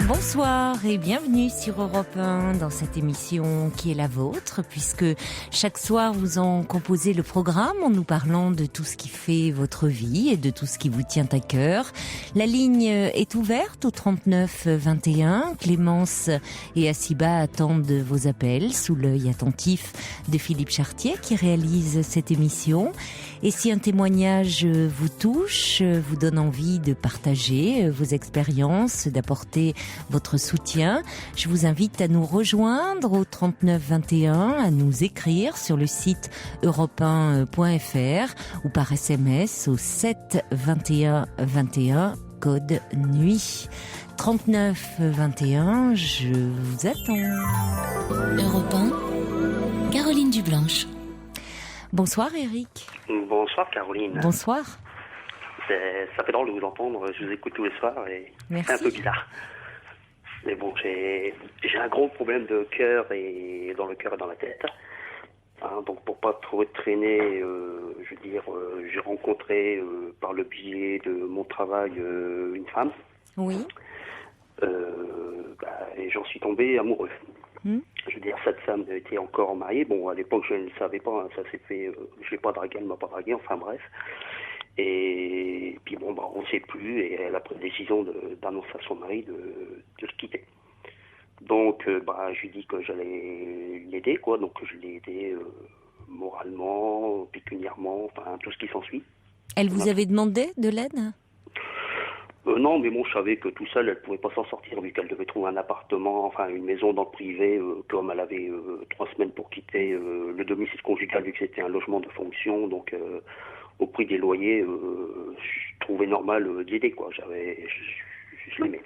Bonsoir et bienvenue sur Europe 1 dans cette émission qui est la vôtre, puisque chaque soir vous en composez le programme en nous parlant de tout ce qui fait votre vie et de tout ce qui vous tient à cœur. La ligne est ouverte au 39 21. Clémence et Assiba attendent vos appels sous l'œil attentif de Philippe Chartier qui réalise cette émission. Et si un témoignage vous touche, vous donne envie de partager vos expériences, d'apporter votre soutien, je vous invite à nous rejoindre au 39 21, à nous écrire sur le site europe1.fr ou par SMS au 7 21 21, code nuit. 39 21, je vous attends. Europe 1, Caroline Dublanche. Bonsoir Eric. Bonsoir Caroline. Bonsoir. Ça fait drôle de vous entendre, je vous écoute tous les soirs et Merci. c'est un peu bizarre. Mais bon, j'ai un gros problème de cœur et dans le cœur et dans la tête. Hein, donc pour pas trop traîner, je veux dire, j'ai rencontré par le biais de mon travail une femme. Oui. Et j'en suis tombé amoureux. Je veux dire, cette femme était encore mariée. Bon, à l'époque, je ne le savais pas. Hein, ça s'est fait. Je l'ai pas dragué, elle m'a pas dragué. Enfin bref. Et puis bon, on ne sait plus. Et elle a pris la décision d'annoncer à son mari de se quitter. Donc, je lui ai dit que j'allais l'aider, quoi. Donc, je l'ai aidé moralement, pécuniairement, enfin tout ce qui s'ensuit. Elle vous avait demandé de l'aide ? Non, mais bon, je savais que tout seul, elle pouvait pas s'en sortir, vu qu'elle devait trouver un appartement, enfin une maison dans le privé, comme elle avait 3 semaines pour quitter le domicile conjugal, vu que c'était un logement de fonction, donc au prix des loyers, je trouvais normal d'y aider, quoi. Je l'aimais.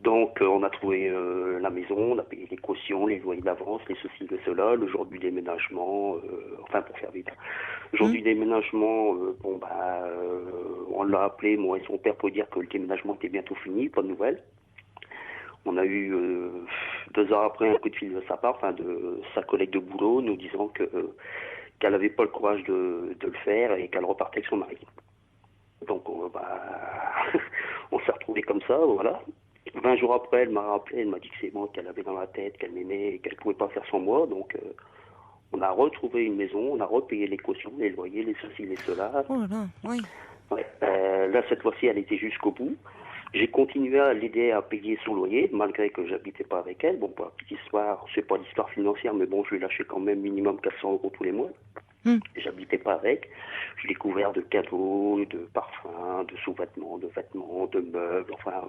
Donc on a trouvé la maison, on a payé les cautions, les loyers d'avance, les ceci, les cela, le jour du déménagement, enfin pour faire vite. Le jour du déménagement, on l'a appelé, moi et son père, pour dire que le déménagement était bientôt fini, pas de nouvelles. On a eu 2 heures après un coup de fil de sa part, enfin de sa collègue de boulot, nous disant qu'elle n'avait pas le courage de le faire et qu'elle repartait avec son mari. Donc on s'est retrouvés comme ça, voilà. 20 jours après, elle m'a rappelé, elle m'a dit que c'est moi qu'elle avait dans la tête, qu'elle m'aimait et qu'elle ne pouvait pas faire sans moi. Donc, on a retrouvé une maison, on a repayé les cautions, les loyers, les ceci, les cela. Oh là là, oui. Ouais. Là, cette fois-ci, elle était jusqu'au bout. J'ai continué à l'aider à payer son loyer, malgré que j'habitais pas avec elle. Bon, pour la petite histoire, c'est pas l'histoire financière, mais bon, je lui ai lâché quand même minimum 400 € tous les mois. J'habitais pas avec. Je l'ai couvert de cadeaux, de parfums, de sous-vêtements, de vêtements, de meubles, enfin...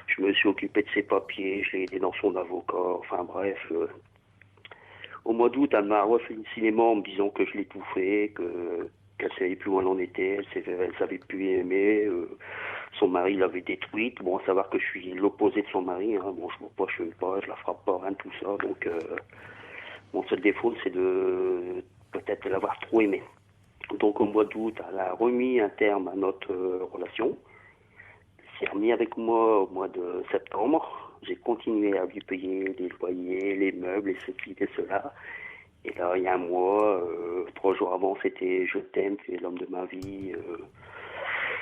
je me suis occupé de ses papiers, je l'ai aidé dans son avocat, enfin bref. Au mois d'août, elle m'a refait le cinéma en me disant que je l'étouffais, qu'elle savait plus où elle en était, elle savait plus aimer, son mari l'avait détruite. Bon, à savoir que je suis l'opposé de son mari, hein. Bon, je ne vois pas, je ne pas, je la frappe pas, rien de tout ça. Donc, mon seul défaut, c'est de peut-être l'avoir trop aimé. Donc, au mois d'août, elle a remis un terme à notre relation. Elle s'est remis avec moi au mois de septembre. J'ai continué à lui payer les loyers, les meubles, et ceci et cela. Et là, il y a un mois, 3 jours avant, c'était « Je t'aime, tu es l'homme de ma vie ».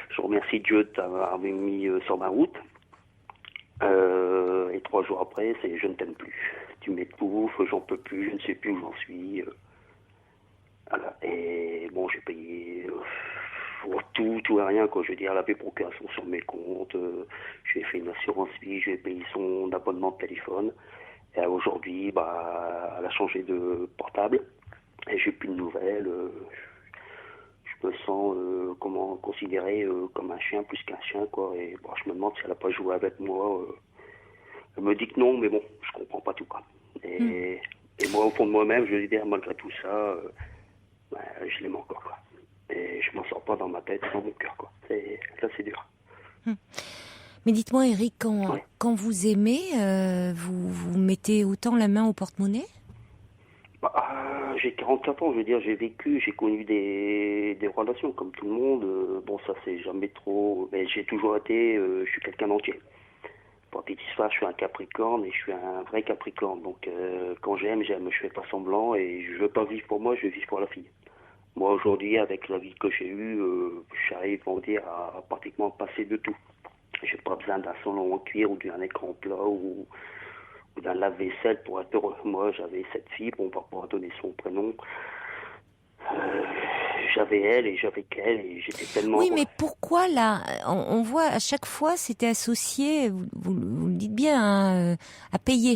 Je remercie Dieu de t'avoir mis sur ma route. Et 3 jours après, c'est « Je ne t'aime plus ». Tu m'étouffes, j'en peux plus, je ne sais plus où j'en suis. Voilà. Et bon, j'ai payé tout et rien, quoi. Je veux dire, la procuration sur mes comptes. Je lui ai fait une assurance vie, je lui ai payé son abonnement de téléphone. Et aujourd'hui, elle a changé de portable. Et j'ai plus de nouvelles. Je me sens considéré comme un chien plus qu'un chien, quoi. Et je me demande si elle a pas joué avec moi. Elle me dit que non, mais bon, je comprends pas tout, quoi. Et moi, au fond de moi-même, je veux dire, malgré tout ça, je l'aime encore, quoi. Et je m'en sors pas dans ma tête, dans mon cœur, quoi. Là, c'est dur. Mais dites-moi, Eric, Ouais. quand vous aimez, vous mettez autant la main au porte-monnaie? J'ai 44 ans, je veux dire, j'ai connu des relations comme tout le monde. Bon, ça, c'est jamais trop... Mais j'ai toujours été... je suis quelqu'un d'entier. Pour petite histoire, je suis un Capricorne et je suis un vrai Capricorne. Donc, quand j'aime, j'aime. Je fais pas semblant et je veux pas vivre pour moi, je veux vivre pour la fille. Moi, aujourd'hui, avec la vie que j'ai eue, j'arrive, on va dire, à pratiquement passer de tout. J'ai pas besoin d'un salon en cuir ou d'un écran plat ou d'un lave-vaisselle pour être heureux. Moi, j'avais cette fille, on va pouvoir donner son prénom. J'avais elle et j'avais qu'elle et j'étais tellement Oui, heureux. mais pourquoi là? On voit à chaque fois, c'était associé, vous le dites bien, hein, à payer.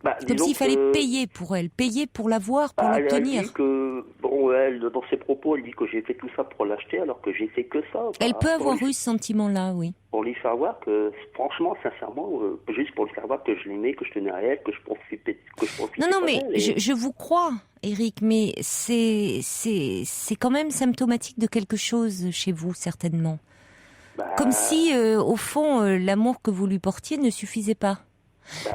Comme Disons s'il fallait que, payer pour elle, payer pour l'avoir, pour elle l'obtenir. dit que, bon, elle, dans ses propos, elle dit que j'ai fait tout ça pour l'acheter alors que j'ai fait que ça. Elle peut pour avoir lui, eu ce sentiment-là, oui. pour lui faire voir que, franchement, sincèrement, juste pour lui faire voir que je l'aimais, que je tenais à elle, que je profitais Non, mais d'elle. je vous crois, Eric, mais c'est quand même symptomatique de quelque chose chez vous, certainement. Comme si, au fond, l'amour que vous lui portiez ne suffisait pas.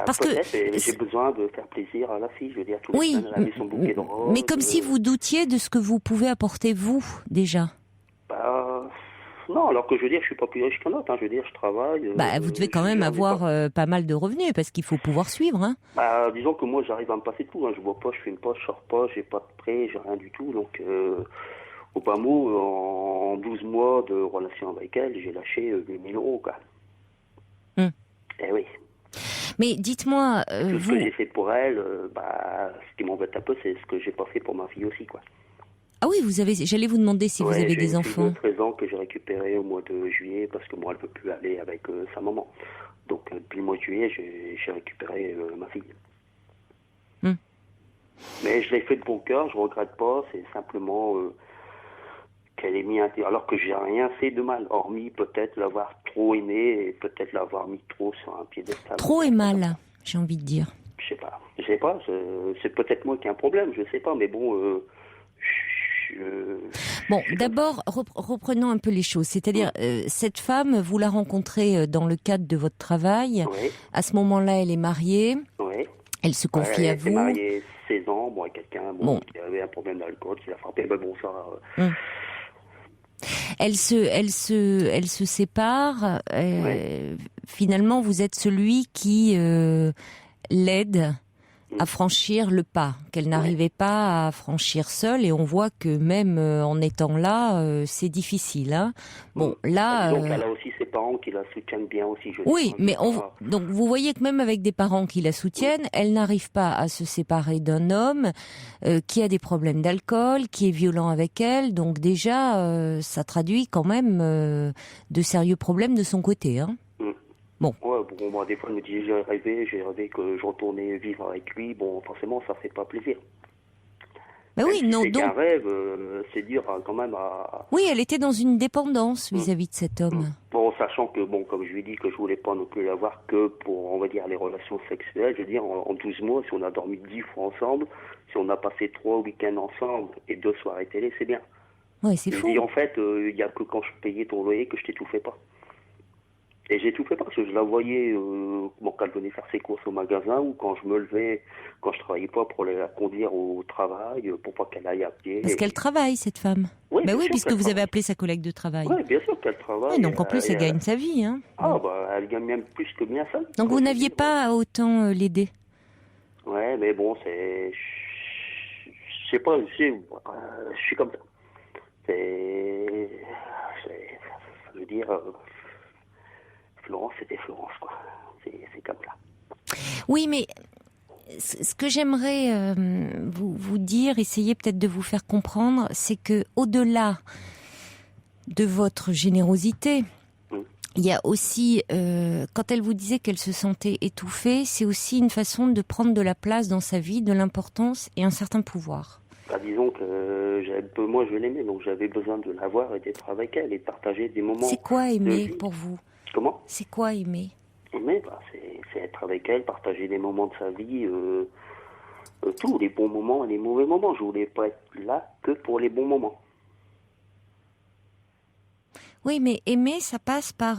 Parce que J'ai besoin de faire plaisir à la fille. Je veux dire, tous les oui, semaines, elle avait son bouquet de roses. mais comme si vous doutiez de ce que vous pouvez apporter vous déjà. Non, alors que je veux dire, je suis pas plus riche qu'un autre. Hein. Je veux dire, je travaille. Vous devez quand même avoir pas mal de revenus parce qu'il faut pouvoir suivre. Hein. Disons que moi, j'arrive à me passer de tout. Hein. Je bois pas, je fume pas, je sors pas, j'ai pas de prêt, j'ai rien du tout. Donc, au bas mot, en 12 mois de relation avec elle, j'ai lâché 8 000 €, quoi. Eh oui. Mais dites-moi, Tout ce vous... que j'ai fait pour elle, ce qui m'embête un peu, c'est ce que j'ai pas fait pour ma fille aussi, quoi. Ah oui, j'allais vous demander si vous avez des enfants. J'ai une fille de 13 ans que j'ai récupérée au mois de juillet parce que moi, elle peut plus aller avec sa maman. Donc, depuis le mois de juillet, j'ai récupéré ma fille. Mais je l'ai fait de bon cœur, je regrette pas, c'est simplement qu'elle ait mis alors que j'ai rien fait de mal, hormis peut-être l'avoir trop aimé et peut-être l'avoir mis trop sur un piédestal. Trop et mal, j'ai envie de dire. Je sais pas, c'est peut-être moi qui ai un problème, je sais pas, mais bon... Bon, d'abord, reprenons un peu les choses. C'est-à-dire, cette femme, vous la rencontrez dans le cadre de votre travail. Oui. À ce moment-là, elle est mariée. Oui. Elle se confie à vous. Elle est mariée 16 ans, bon, avec quelqu'un qui avait un problème d'alcool, qui l'a frappé. Mais bon, ça... Elle se sépare. Finalement, vous êtes celui qui l'aide à franchir le pas qu'elle n'arrivait pas à franchir seule, et on voit que même en étant là, c'est difficile. Hein. Bon, là. Donc elle a aussi ses parents qui la soutiennent bien aussi. Oui, mais donc vous voyez que même avec des parents qui la soutiennent, elle n'arrive pas à se séparer d'un homme qui a des problèmes d'alcool, qui est violent avec elle. Donc déjà, ça traduit quand même de sérieux problèmes de son côté. Hein. Bon. Ouais, moi, des fois, elle me dit, j'ai rêvé que je retournais vivre avec lui. Bon, forcément, ça fait pas plaisir. Ben oui, non, c'est donc. qu'un rêve, c'est dire quand même à... Oui, elle était dans une dépendance vis-à-vis de cet homme. Bon, sachant que, bon, comme je lui ai dit que je voulais pas non plus l'avoir que pour, on va dire, les relations sexuelles. Je veux dire, en 12 mois, si on a dormi 10 fois ensemble, si on a passé 3 week-ends ensemble et 2 soirées télé, c'est bien. Ouais, c'est fou. Je dis, en fait, il y a que quand je payais ton loyer que je t'étouffais pas. Et j'ai tout fait parce que je la voyais quand elle venait faire ses courses au magasin ou quand je me levais, quand je travaillais pas pour la conduire au travail, pour pas qu'elle aille à pied. Parce qu'elle travaille, cette femme. Oui, oui, puisque vous avez appelé sa collègue de travail. Oui, bien sûr qu'elle travaille. Oui, donc en plus, elle gagne sa vie. Hein. Elle gagne même plus que bien ça. Donc vous n'aviez pas à autant l'aider. Ouais, mais bon, c'est... Je sais pas, je suis comme ça. Ça veut dire... Florence, c'était Florence, quoi. C'est comme ça. Oui, mais ce que j'aimerais vous dire, essayer peut-être de vous faire comprendre, c'est que au-delà de votre générosité, il y a aussi, quand elle vous disait qu'elle se sentait étouffée, c'est aussi une façon de prendre de la place dans sa vie, de l'importance et un certain pouvoir. Disons que moi je l'aimais, donc j'avais besoin de la voir et d'être avec elle et de partager des moments. C'est quoi aimer pour vous ? Comment ? C'est quoi aimer ? Aimer, c'est être avec elle, partager des moments de sa vie, Tous les bons moments et les mauvais moments. Je voulais pas être là que pour les bons moments. Oui, mais aimer, ça passe par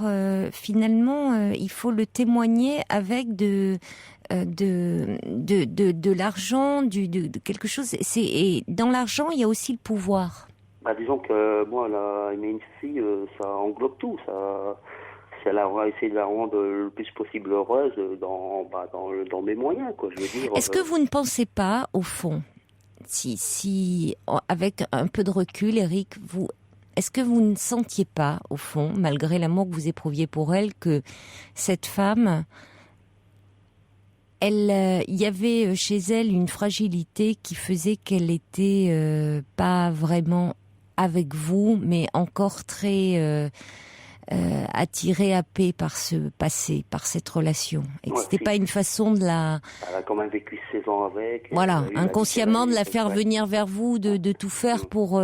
finalement, il faut le témoigner avec de l'argent, de quelque chose. Et dans l'argent, il y a aussi le pouvoir. Bah, disons que moi, là, aimer une fille, ça englobe tout. C'est essayer de la rendre le plus possible heureuse dans mes moyens, quoi. Je veux dire. Est-ce que vous ne pensez pas, au fond, si avec un peu de recul, Eric, est-ce que vous ne sentiez pas, au fond, malgré l'amour que vous éprouviez pour elle, que cette femme, il y avait chez elle une fragilité qui faisait qu'elle était pas vraiment avec vous, mais encore très attirée, happée par ce passé, par cette relation, et que c'était pas une façon de la... Elle a quand même vécu 16 ans avec. Voilà, inconsciemment de la faire venir vers vous, de tout faire pour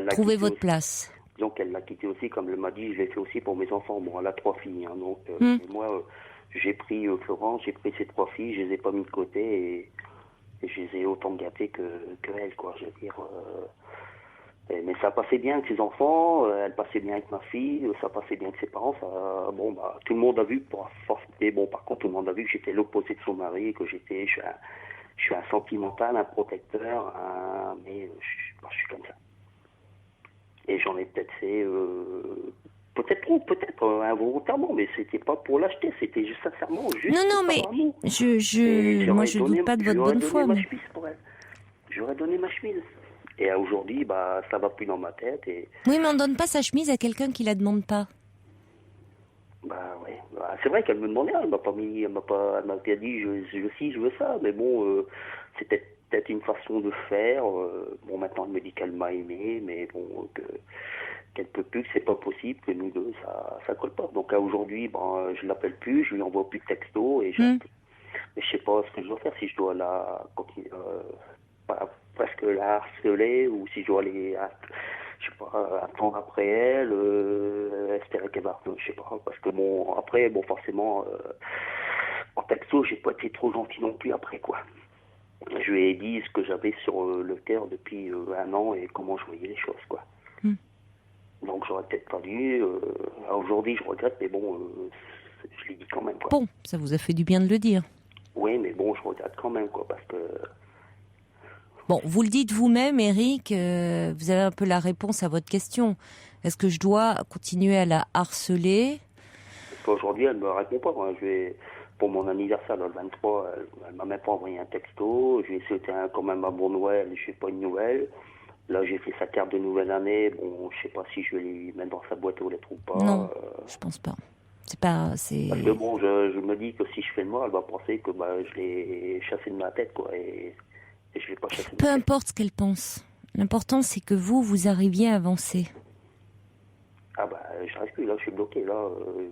trouver votre place. Disons qu'elle l'a quitté aussi, comme elle m'a dit, je l'ai fait aussi pour mes enfants. Bon, elle a 3 filles, hein, donc moi, j'ai pris Florence, j'ai pris ces 3 filles, je les ai pas mis de côté et je les ai autant gâtées que elle, quoi. Je veux dire... mais ça passait bien avec ses enfants, elle passait bien avec ma fille, ça passait bien avec ses parents. Tout le monde a vu, mais bon, par contre, tout le monde a vu que j'étais l'opposé de son mari, que je suis un sentimental, un protecteur, mais je suis comme ça. Et j'en ai peut-être fait, peut-être involontairement, mais c'était pas pour l'acheter, c'était juste sincèrement, juste. Non, mais moi je doute pas de votre bonne foi. J'aurais donné ma chemise. Et aujourd'hui, ça va plus dans ma tête. Oui, mais on donne pas sa chemise à quelqu'un qui la demande pas. Ouais. C'est vrai qu'elle me demandait, elle m'a pas dit je veux ça, mais bon, c'était peut-être une façon de faire. Bon, maintenant elle me dit qu'elle m'a aimé, mais bon, qu'elle peut plus, que c'est pas possible, que nous deux, ça colle pas. Donc aujourd'hui, je l'appelle plus, je lui envoie plus de textos et mais je sais pas ce que je dois faire, si je dois la continuer, presque la harceler, ou si je dois aller, je sais pas, attendre après elle, espérer qu'elle va, je sais pas, parce que forcément, en texto, j'ai pas été trop gentil non plus après, quoi. Je lui ai dit ce que j'avais sur le cœur depuis 1 an et comment je voyais les choses, quoi. Donc j'aurais peut-être pas dû, aujourd'hui je regrette, mais bon, je l'ai dit quand même, quoi. Bon, ça vous a fait du bien de le dire. Oui, mais bon, je regrette quand même, quoi, parce que... Bon, vous le dites vous-même, Eric, vous avez un peu la réponse à votre question. Est-ce que je dois continuer à la harceler ? Parce qu'aujourd'hui, elle me répond pas. Moi, pour mon anniversaire, le 23, elle m'a même pas envoyé un texto. Je lui ai souhaité quand même un bon Noël, je sais pas, une nouvelle. Là, j'ai fait sa carte de nouvelle année. Bon, je sais pas si je vais lui mettre dans sa boîte aux lettres ou pas. Non, je pense pas. Parce que bon, je me dis que si je fais de moi, elle va penser que je l'ai chassé de ma tête, quoi. Et je l'ai pas chassé de ma tête. Peu importe ce qu'elle pense. L'important, c'est que vous arriviez à avancer. Je reste plus, là, je suis bloqué, là.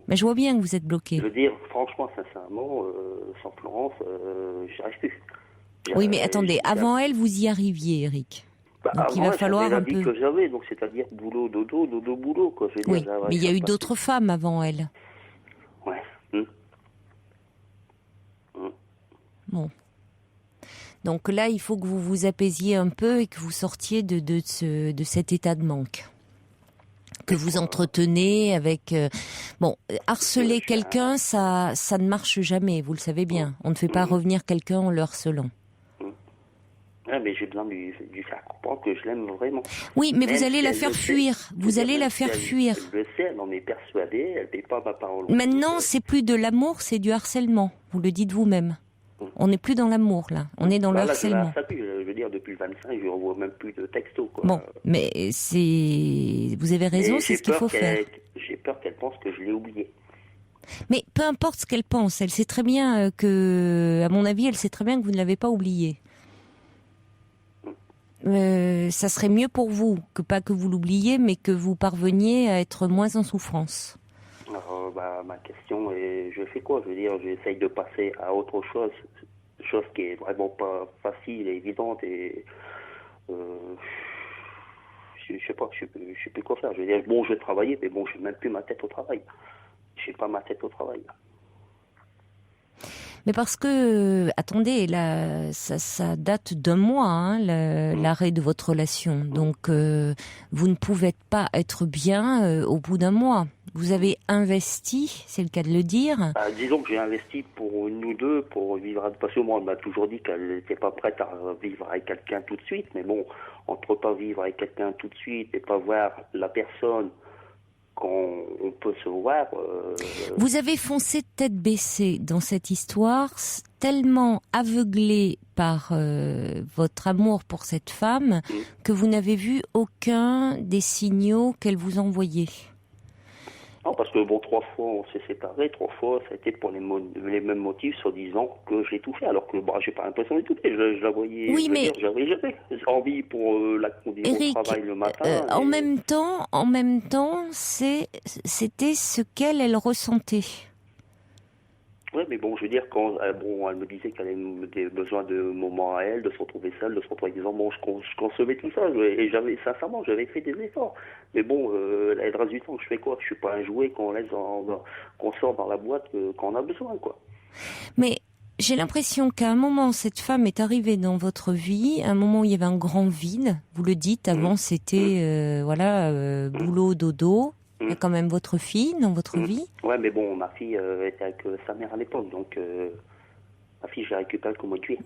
Mais je vois bien que vous êtes bloqué. Je veux dire, franchement, sincèrement, sans Florence, j'y arrive plus. Oui, mais attendez, avant elle, vous y arriviez, Eric. Donc il va falloir un peu... que j'avais, donc c'est-à-dire boulot, dodo, boulot, quoi. Je veux dire, mais il y a eu d'autres femmes avant elle. Ouais. Bon. Donc là, il faut que vous vous apaisiez un peu et que vous sortiez de cet état de manque que vous entretenez avec... harceler quelqu'un, ça ne marche jamais, vous le savez bien. On ne fait pas revenir quelqu'un en le harcelant. Mais j'ai besoin de lui faire comprendre que je l'aime vraiment. Oui, mais vous allez la faire fuir. Vous allez la faire fuir. Elle le sait, elle en est persuadée, elle ne paye pas ma parole. Maintenant, c'est plus de l'amour, c'est du harcèlement. Vous le dites vous-même. On n'est plus dans l'amour, là. On est dans le harcèlement. Je veux dire, depuis le 25, je ne renvoie même plus de texto, quoi. Bon, mais vous avez raison, c'est ce qu'il faut faire. J'ai peur qu'elle pense que je l'ai oublié. Mais peu importe ce qu'elle pense, elle sait très bien à mon avis, elle sait très bien que vous ne l'avez pas oublié. Ça serait mieux pour vous que pas que vous l'oubliez, mais que vous parveniez à être moins en souffrance. Alors, ma question est, je fais quoi ? Je veux dire, j'essaye de passer à autre chose qui est vraiment pas facile et évidente et je sais pas, je sais plus quoi faire. Je veux dire, bon, je vais travailler, mais bon, je n'ai même plus ma tête au travail. J'ai pas ma tête au travail. Mais parce que, attendez, là, ça date d'un mois, hein, l'arrêt de votre relation. Donc, vous ne pouvez pas être bien au bout d'un mois. Vous avez investi, c'est le cas de le dire. Disons que j'ai investi pour nous deux, pour vivre. Parce que moi, on m'a toujours dit qu'elle n'était pas prête à vivre avec quelqu'un tout de suite. Mais bon, entre pas vivre avec quelqu'un tout de suite et pas voir la personne qu'on peut se voir. Vous avez foncé tête baissée dans cette histoire, tellement aveuglé par votre amour pour cette femme que vous n'avez vu aucun des signaux qu'elle vous envoyait. Non, parce que bon, 3 fois on s'est séparés, 3 fois ça a été pour les mêmes motifs, en disant que j'ai tout fait, alors que j'ai pas l'impression de tout fait. Je la voyais, oui, mais j'avais envie pour la condition de travail le matin. En même temps, c'était ce qu'elle ressentait. Ouais, mais bon, je veux dire, quand elle me disait qu'elle avait besoin de moments à elle, de se retrouver seule, de se retrouver disant, bon, je concevais tout ça, et sincèrement, j'avais fait des efforts. Mais bon, le reste du temps, je fais quoi? Je suis pas un jouet qu'on laisse qu'on sort dans la boîte quand on a besoin, quoi. Mais j'ai l'impression qu'à un moment, cette femme est arrivée dans votre vie, à un moment où il y avait un grand vide. Vous le dites, avant c'était, boulot, dodo. Il y a quand même votre fille dans votre vie. Ouais, mais bon, ma fille était avec sa mère à l'époque, donc ma fille, je la récupère comme mois de juillet.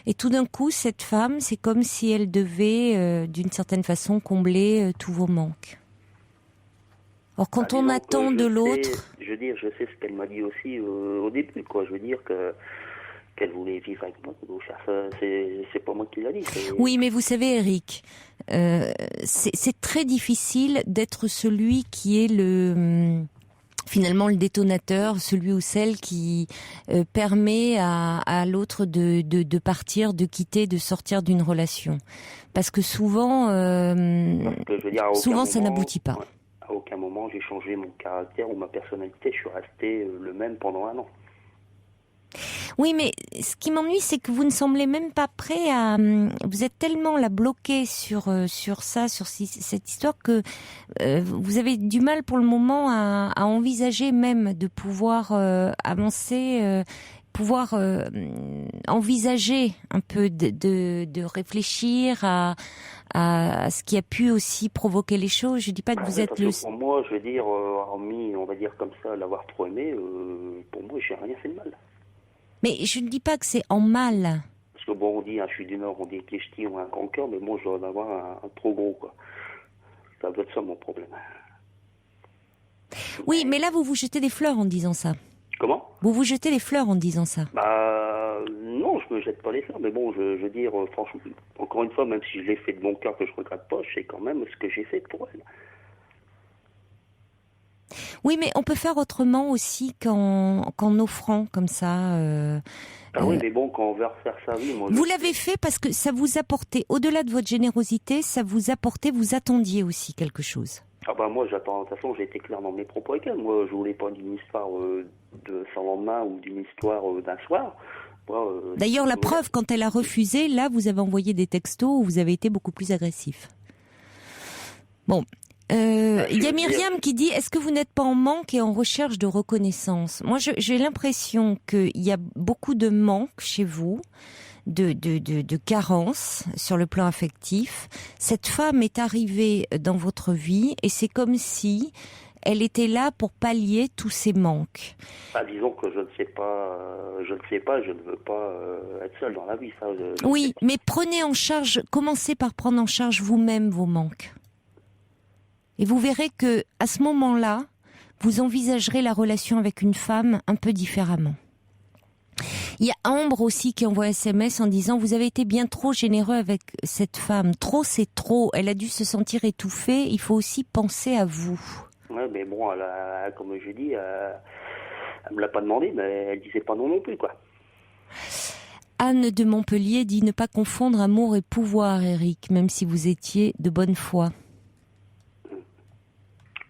Et tout d'un coup, cette femme, c'est comme si elle devait, d'une certaine façon, combler tous vos manques. Or, quand on attend de l'autre... Je veux dire, je sais ce qu'elle m'a dit aussi au début, quoi. Je veux dire qu'elle voulait vivre avec moi. C'est pas moi qui l'a dit. Oui, mais vous savez, Eric, c'est très difficile d'être celui qui est finalement le détonateur, celui ou celle qui permet à l'autre de partir, de quitter, de sortir d'une relation. Parce que souvent, ça n'aboutit pas. Ouais, à aucun moment j'ai changé mon caractère ou ma personnalité. Je suis resté le même pendant 1 an. Oui, mais ce qui m'ennuie, c'est que vous ne semblez même pas prêt à... Vous êtes tellement là bloqué sur cette histoire que vous avez du mal pour le moment à envisager même de pouvoir avancer, envisager un peu de réfléchir à ce qui a pu aussi provoquer les choses. Je dis pas que vous êtes le... Pour moi, je veux dire, hormis, on va dire comme ça, l'avoir trop aimé, pour moi, j'ai rien fait de mal. Mais je ne dis pas que c'est en mal. Parce que bon, on dit, je suis du Nord, on dit que les ch'tis ont un grand cœur, mais moi, je dois en avoir un trop gros, quoi. Ça doit être ça, mon problème. Oui, mais là, vous vous jetez des fleurs en disant ça. Comment? Vous vous jetez des fleurs en disant ça. Non, je me jette pas les fleurs, mais bon, je veux dire, franchement, encore une fois, même si je l'ai fait de mon cœur, que je regrette pas, je sais quand même ce que j'ai fait pour elle. Oui, mais on peut faire autrement aussi qu'en offrant comme ça. Oui, mais bon, quand on veut refaire sa vie... Vous l'avez fait parce que ça vous apportait, au-delà de votre générosité, ça vous apportait, vous attendiez aussi quelque chose. Moi, j'attends, de toute façon, j'ai été clair dans mes propos avec elle. Moi, je voulais pas d'une histoire de sans lendemain ou d'une histoire d'un soir. D'ailleurs, la preuve, quand elle a refusé, là, vous avez envoyé des textos où vous avez été beaucoup plus agressif. Bon... Il y a Myriam qui dit, est-ce que vous n'êtes pas en manque et en recherche de reconnaissance? Moi, j'ai l'impression qu'il y a beaucoup de manque chez vous, de carences sur le plan affectif. Cette femme est arrivée dans votre vie et c'est comme si elle était là pour pallier tous ces manques. Disons que je ne sais pas, je ne veux pas être seule dans la vie. Ça, oui, mais commencez par prendre en charge vous-même vos manques. Et vous verrez que à ce moment-là, vous envisagerez la relation avec une femme un peu différemment. Il y a Ambre aussi qui envoie un SMS en disant « Vous avez été bien trop généreux avec cette femme. Trop, c'est trop. Elle a dû se sentir étouffée. Il faut aussi penser à vous. » Ouais, mais bon, comme je dis, elle me l'a pas demandé, mais elle disait pas non plus, quoi. Anne de Montpellier dit « Ne pas confondre amour et pouvoir, Eric, même si vous étiez de bonne foi. »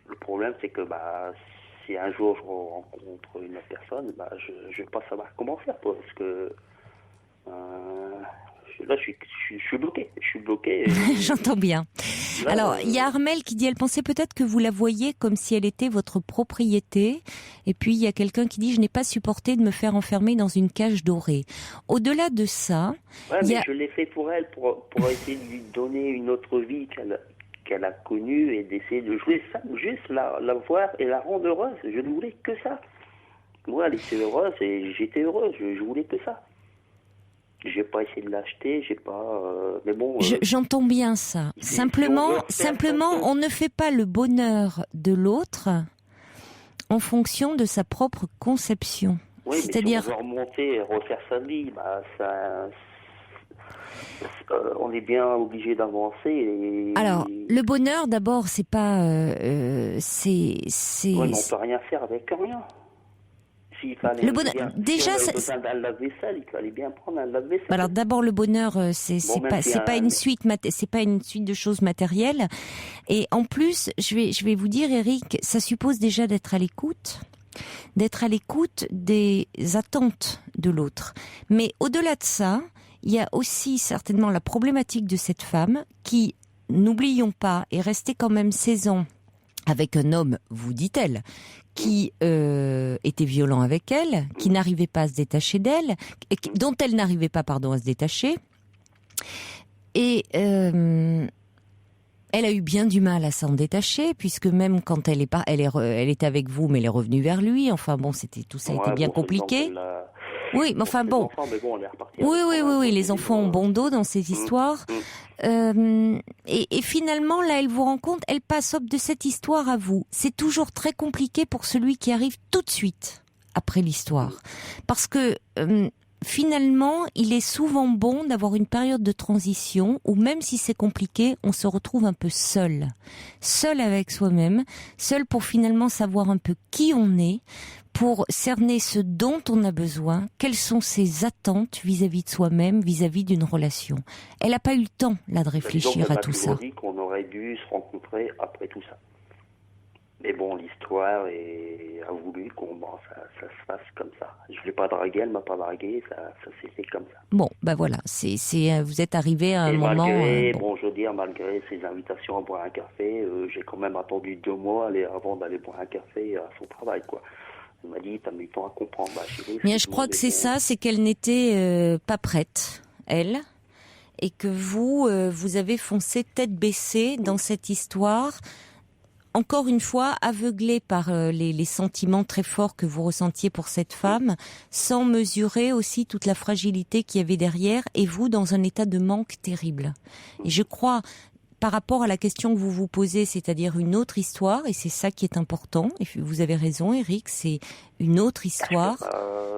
Le problème, c'est que si un jour je rencontre une autre personne, je vais pas savoir comment faire, parce que là, je suis bloqué. J'entends bien. Là, Alors, il y a Armel qui dit, elle pensait peut-être que vous la voyiez comme si elle était votre propriété. Et puis, il y a quelqu'un qui dit, je n'ai pas supporté de me faire enfermer dans une cage dorée. Au-delà de ça, ouais, mais je l'ai fait pour elle, pour essayer de lui donner une autre vie qu'elle a connue et d'essayer de jouer ça, juste la voir et la rendre heureuse. Je ne voulais que ça. Moi, elle était heureuse et j'étais heureuse. Je voulais que ça. J'ai pas essayé de l'acheter, j'ai pas. Mais bon. J'entends bien ça. Simplement, on ne fait pas le bonheur de l'autre en fonction de sa propre conception. Oui, c'est-à-dire. Mais si on veut remonter et refaire sa vie, on est bien obligé d'avancer. Alors, le bonheur, d'abord, c'est pas. C'est. Oui, mais on peut rien faire avec rien. S'il fallait le bonheur, déjà, si on avait besoin d'un lave-vaisselle, il fallait bien prendre un lave-vaisselle. Alors d'abord le bonheur, c'est pas une suite de choses matérielles. Et en plus, je vais vous dire, Eric, ça suppose déjà d'être à l'écoute des attentes de l'autre. Mais au-delà de ça, il y a aussi certainement la problématique de cette femme qui, n'oublions pas, est restée quand même 16 ans avec un homme, vous dit-elle, qui était violent avec elle, qui n'arrivait pas à se détacher d'elle, dont elle n'arrivait pas, à se détacher. Et elle a eu bien du mal à s'en détacher, puisque même quand elle était avec vous, mais elle est revenue vers lui. Enfin bon, tout ça a été bien compliqué. Oui, mais enfin bon. Oui, les enfants ont bon dos dans ces histoires. Et finalement, là, elle vous rend compte, elle passe de cette histoire à vous. C'est toujours très compliqué pour celui qui arrive tout de suite après l'histoire. Parce que finalement, il est souvent bon d'avoir une période de transition où même si c'est compliqué, on se retrouve un peu seul. Seul avec soi-même, seul pour finalement savoir un peu qui on est, pour cerner ce dont on a besoin, quelles sont ses attentes vis-à-vis de soi-même, vis-à-vis d'une relation. Elle n'a pas eu le temps, là, de réfléchir à tout ça. On a dit qu'on aurait dû se rencontrer après tout ça. Mais bon, l'histoire a voulu ça se fasse comme ça. Je ne l'ai pas dragué, elle ne m'a pas dragué, ça s'est fait comme ça. Bon, ben voilà, vous êtes arrivé à un moment... je veux dire, malgré ses invitations à boire un café, j'ai quand même attendu 2 mois avant d'aller boire un café à son travail, quoi. Elle m'a dit, t'as mis le temps à comprendre. Bien, je crois que c'est ça, c'est qu'elle n'était pas prête, elle, et que vous avez foncé tête baissée dans cette histoire, encore une fois, aveuglé par les sentiments très forts que vous ressentiez pour cette femme, sans mesurer aussi toute la fragilité qu'il y avait derrière, et vous dans un état de manque terrible. Et je crois... Par rapport à la question que vous vous posez, c'est-à-dire une autre histoire, et c'est ça qui est important, et vous avez raison Eric, c'est une autre histoire,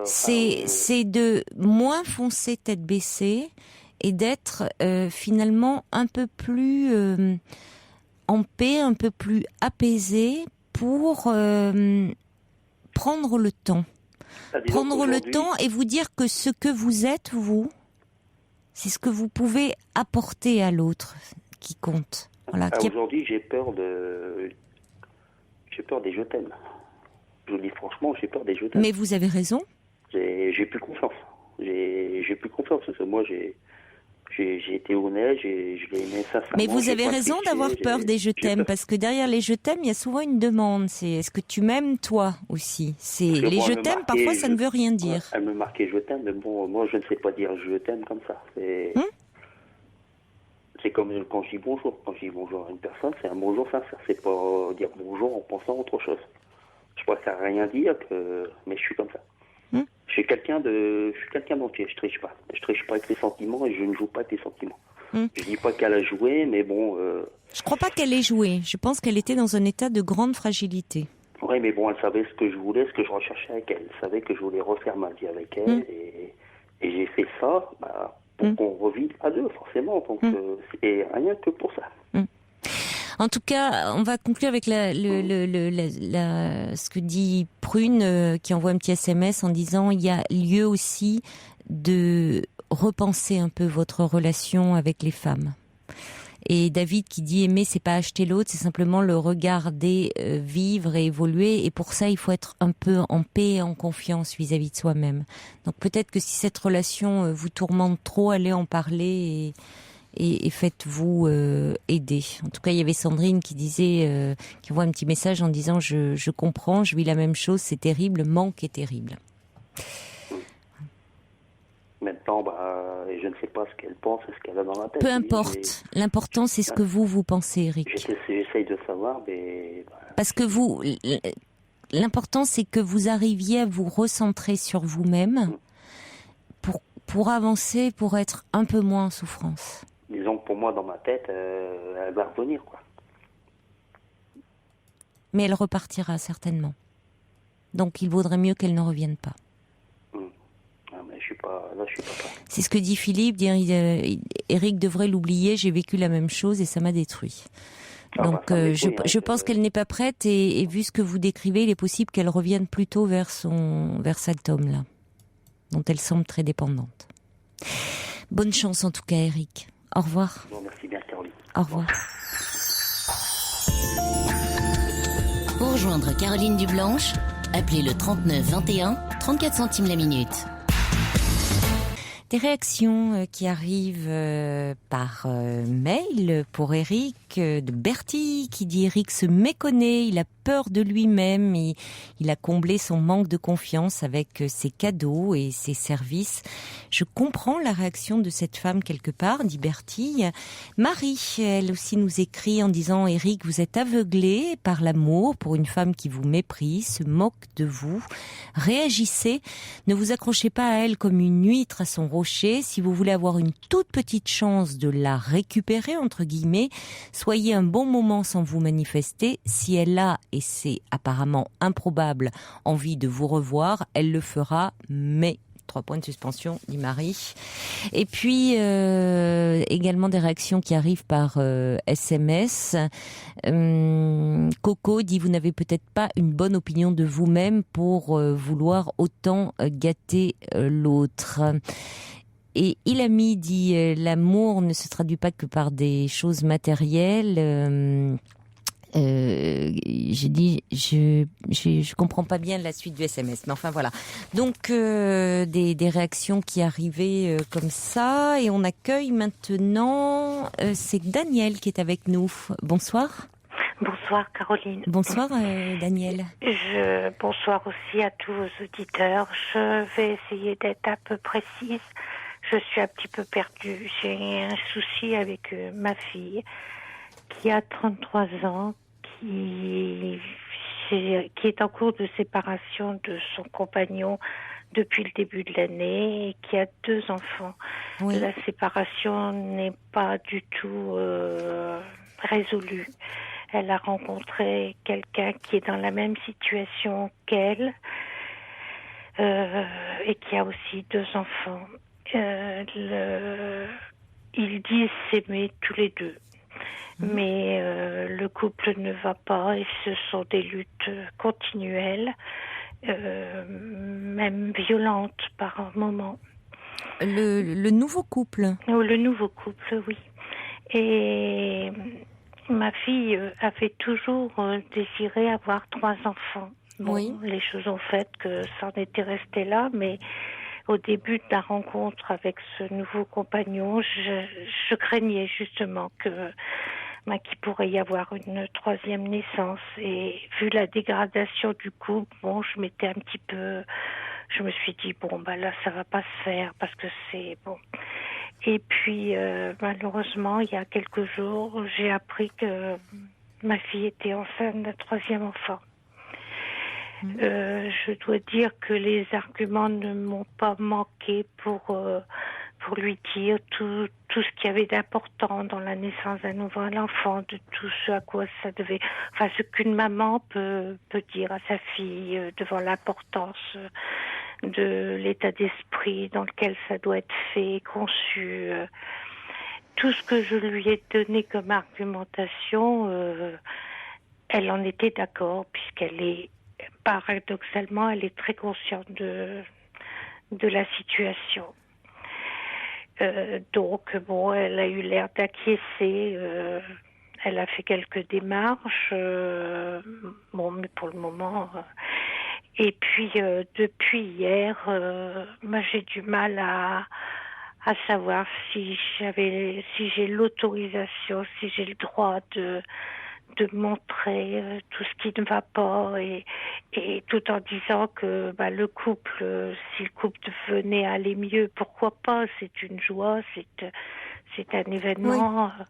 c'est de moins foncer tête baissée et d'être finalement un peu plus en paix, un peu plus apaisé pour prendre le temps. Prendre le temps et vous dire que ce que vous êtes, vous, c'est ce que vous pouvez apporter à l'autre qui compte. Voilà. Aujourd'hui, j'ai peur des je t'aime. Je vous dis franchement, j'ai peur des je t'aime. Mais vous avez raison. J'ai plus confiance. J'ai plus confiance parce que moi, j'ai été honnête, je l'ai aimé sincèrement. Mais vous avez raison d'avoir peur des je t'aime, parce que derrière les je t'aime, il y a souvent une demande. C'est est-ce que tu m'aimes toi aussi? Les je t'aime, parfois, ça ne veut rien dire. Elle me marquait je t'aime, mais bon, moi, je ne sais pas dire je t'aime comme ça. C'est comme quand je dis bonjour. Quand je dis bonjour à une personne, c'est un bonjour sincère. C'est pas dire bonjour en pensant à autre chose. Je préfère rien dire, mais je suis comme ça. Je suis quelqu'un d'entier. Je triche pas. Je triche pas avec les sentiments et je ne joue pas avec les sentiments. Je dis pas qu'elle a joué, mais bon... Je crois pas qu'elle ait joué. Je pense qu'elle était dans un état de grande fragilité. Oui, mais bon, elle savait ce que je voulais, ce que je recherchais avec elle. Elle savait que je voulais refaire ma vie avec elle. Et j'ai fait ça... pour qu'on revive à deux, forcément. Donc, et rien que pour ça. En tout cas, on va conclure avec ce que dit Prune, qui envoie un petit SMS en disant il y a lieu aussi de repenser un peu votre relation avec les femmes. Et David qui dit aimer, c'est pas acheter l'autre, c'est simplement le regarder vivre et évoluer. Et pour ça, il faut être un peu en paix et en confiance vis-à-vis de soi-même. Donc peut-être que si cette relation vous tourmente trop, allez en parler et faites-vous aider. En tout cas, il y avait Sandrine qui disait, qui envoie un petit message en disant je comprends, je vis la même chose, c'est terrible, le manque est terrible. Maintenant, je ne sais pas ce qu'elle pense, ce qu'elle a dans la tête. Peu importe. L'important, c'est ce que vous pensez, Eric. J'essaye de savoir, mais... Parce que l'important, c'est que vous arriviez à vous recentrer sur vous-même pour avancer, pour être un peu moins en souffrance. Disons que pour moi, dans ma tête, elle va revenir, quoi. Mais elle repartira certainement. Donc, il vaudrait mieux qu'elle ne revienne pas. Je suis pas prêt. C'est ce que dit Philippe. Eric devrait l'oublier. J'ai vécu la même chose et ça m'a détruit. Donc, je pense qu'elle n'est pas prête et vu ce que vous décrivez, il est possible qu'elle revienne plutôt vers cet homme-là, dont elle semble très dépendante. Bonne chance en tout cas, Eric. Au revoir. Bon, merci bien, Caroline. Au revoir. Pour rejoindre Caroline Dublanche, appelez le 39 21, 34 centimes la minute. Des réactions qui arrivent par mail pour Eric, de Bertie qui dit Eric se méconnaît, il a peur de lui-même, il a comblé son manque de confiance avec ses cadeaux et ses services. Je comprends la réaction de cette femme quelque part, dit Bertie. Marie, elle aussi nous écrit en disant Eric, vous êtes aveuglé par l'amour pour une femme qui vous méprise, se moque de vous. Réagissez, ne vous accrochez pas à elle comme une huître à son rocher. Si vous voulez avoir une toute petite chance de la récupérer, entre guillemets, soyez un bon moment sans vous manifester. Si elle a, et c'est apparemment improbable, envie de vous revoir, elle le fera, mais... 3 points de suspension, dit Marie. Et puis, également des réactions qui arrivent par SMS. Coco dit, vous n'avez peut-être pas une bonne opinion de vous-même pour vouloir autant gâter l'autre. Et Ilami dit, l'amour ne se traduit pas que par des choses matérielles. J'ai dit, je comprends pas bien la suite du SMS, mais enfin voilà. Donc des réactions qui arrivaient comme ça, et on accueille maintenant, c'est Daniel qui est avec nous. Bonsoir. Bonsoir Caroline. Bonsoir Daniel. Bonsoir aussi à tous vos auditeurs. Je vais essayer d'être un peu précise. Je suis un petit peu perdue. J'ai un souci avec ma fille qui a 33 ans, qui est en cours de séparation de son compagnon depuis le début de l'année et qui a 2 enfants. Oui. La séparation n'est pas du tout résolue. Elle a rencontré quelqu'un qui est dans la même situation qu'elle et qui a aussi 2 enfants. Ils disent s'aimer tous les deux. Mais le couple ne va pas et ce sont des luttes continuelles, même violentes par moments. Le nouveau couple? Le nouveau couple, oui. Et ma fille avait toujours désiré avoir 3 enfants. Bon, oui. Les choses ont fait que ça en était resté là, mais au début de la rencontre avec ce nouveau compagnon, je craignais justement qu'il pourrait y avoir une 3e naissance. Et vu la dégradation du couple, je me suis dit, là, ça va pas se faire parce que c'est bon. Et puis, malheureusement, il y a quelques jours, j'ai appris que ma fille était enceinte d'un 3e enfant. Je dois dire que les arguments ne m'ont pas manqué pour lui dire tout ce qu'il y avait d'important dans la naissance d'un nouvel enfant, de tout ce à quoi ça devait... Enfin, ce qu'une maman peut dire à sa fille devant l'importance de l'état d'esprit dans lequel ça doit être fait, conçu. Tout ce que je lui ai donné comme argumentation, elle en était d'accord, puisqu'elle est... Paradoxalement, elle est très consciente de la situation. Donc, elle a eu l'air d'acquiescer. Elle a fait quelques démarches. Mais pour le moment... Et puis, depuis hier, j'ai du mal à savoir si j'ai l'autorisation, si j'ai le droit de montrer tout ce qui ne va pas et tout en disant que le couple, si le couple venait à aller mieux, pourquoi pas, c'est une joie, c'est un événement, oui.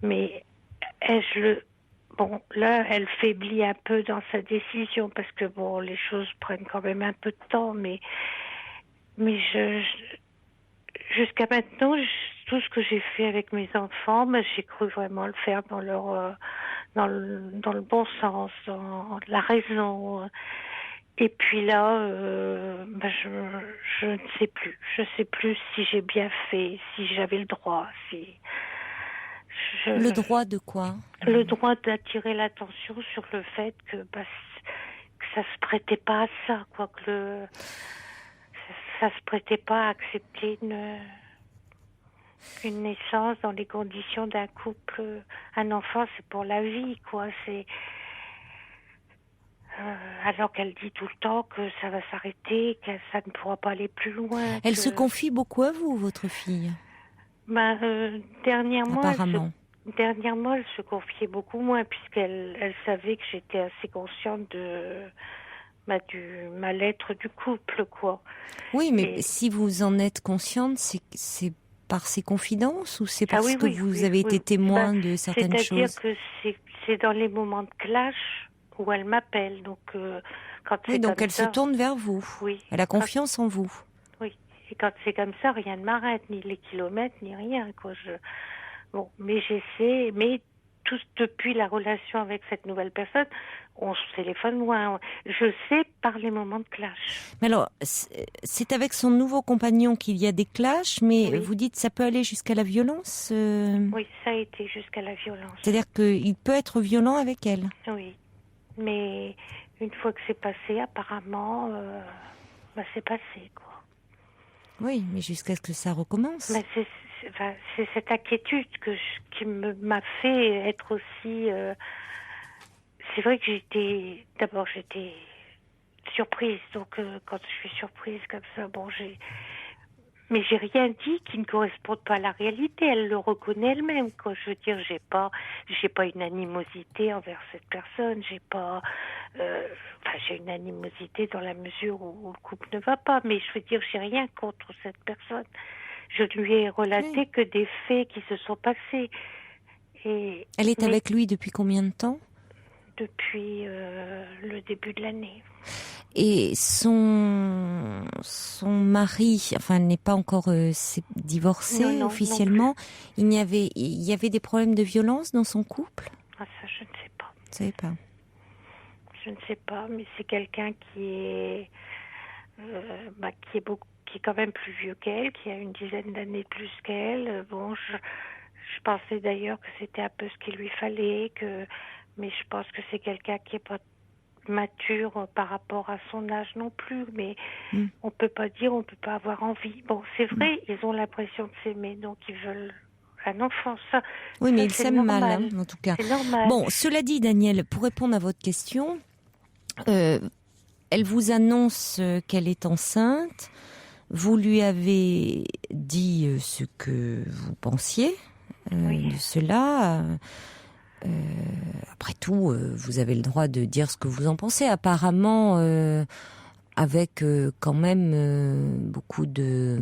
Mais là, elle faiblit un peu dans sa décision parce que les choses prennent quand même un peu de temps, mais jusqu'à maintenant, tout ce que j'ai fait avec mes enfants, j'ai cru vraiment le faire dans le bon sens, dans la raison. Et puis là, je ne sais plus. Je ne sais plus si j'ai bien fait, si j'avais le droit, Le droit de quoi? Le droit d'attirer l'attention sur le fait que ça se prêtait pas à ça, quoi, que ça se prêtait pas à accepter une naissance dans les conditions d'un couple. Un enfant, c'est pour la vie, quoi. Alors qu'elle dit tout le temps que ça va s'arrêter, que ça ne pourra pas aller plus loin. Elle se confie beaucoup à vous, votre fille? Dernièrement, apparemment. Dernièrement, elle se confiait beaucoup moins puisqu'elle savait que j'étais assez consciente du mal-être du couple, quoi. Oui, mais si vous en êtes consciente, c'est par ses confidences ou c'est parce que vous avez été témoin de certaines choses? C'est-à-dire que c'est dans les moments de clash où elle m'appelle. Donc, quand c'est donc comme elle se tourne vers vous. Oui. Elle a confiance en vous. Oui. Et quand c'est comme ça, rien ne m'arrête, ni les kilomètres, ni rien, quoi. Mais j'essaie, mais tout depuis la relation avec cette nouvelle personne, on se téléphone loin. Je sais par les moments de clash. Mais alors, c'est avec son nouveau compagnon qu'il y a des clashs, mais vous dites ça peut aller jusqu'à la violence Oui, ça a été jusqu'à la violence. C'est-à-dire qu'il peut être violent avec elle? Oui, mais une fois que c'est passé, apparemment, c'est passé, quoi. Oui, mais jusqu'à ce que ça recommence. C'est cette inquiétude qui m'a fait être aussi... c'est vrai que j'étais surprise. Donc, quand je suis surprise comme ça, mais j'ai rien dit qui ne corresponde pas à la réalité. Elle le reconnaît elle-même, quoi. Je veux dire, j'ai pas une animosité envers cette personne. J'ai une animosité dans la mesure où le couple ne va pas. Mais je veux dire, j'ai rien contre cette personne. Je lui ai relaté que des faits qui se sont passés. Elle est avec lui depuis combien de temps? Depuis le début de l'année. Et son mari, enfin, elle n'est pas encore divorcée officiellement. Il y avait des problèmes de violence dans son couple? Ça, je ne sais pas. Vous savez pas? Je ne sais pas, mais c'est quelqu'un qui est quand même plus vieux qu'elle, qui a une dizaine d'années de plus qu'elle. Je pensais d'ailleurs que c'était un peu ce qu'il lui fallait, mais je pense que c'est quelqu'un qui est pas mature par rapport à son âge non plus, mais on peut pas avoir envie. C'est vrai, ils ont l'impression de s'aimer, donc ils veulent un enfant. Oui, mais ils s'aiment mal, en tout cas. C'est normal. Bon, cela dit, Daniel, pour répondre à votre question, elle vous annonce qu'elle est enceinte. Vous lui avez dit ce que vous pensiez de cela. Après tout, vous avez le droit de dire ce que vous en pensez. Apparemment, avec quand même beaucoup de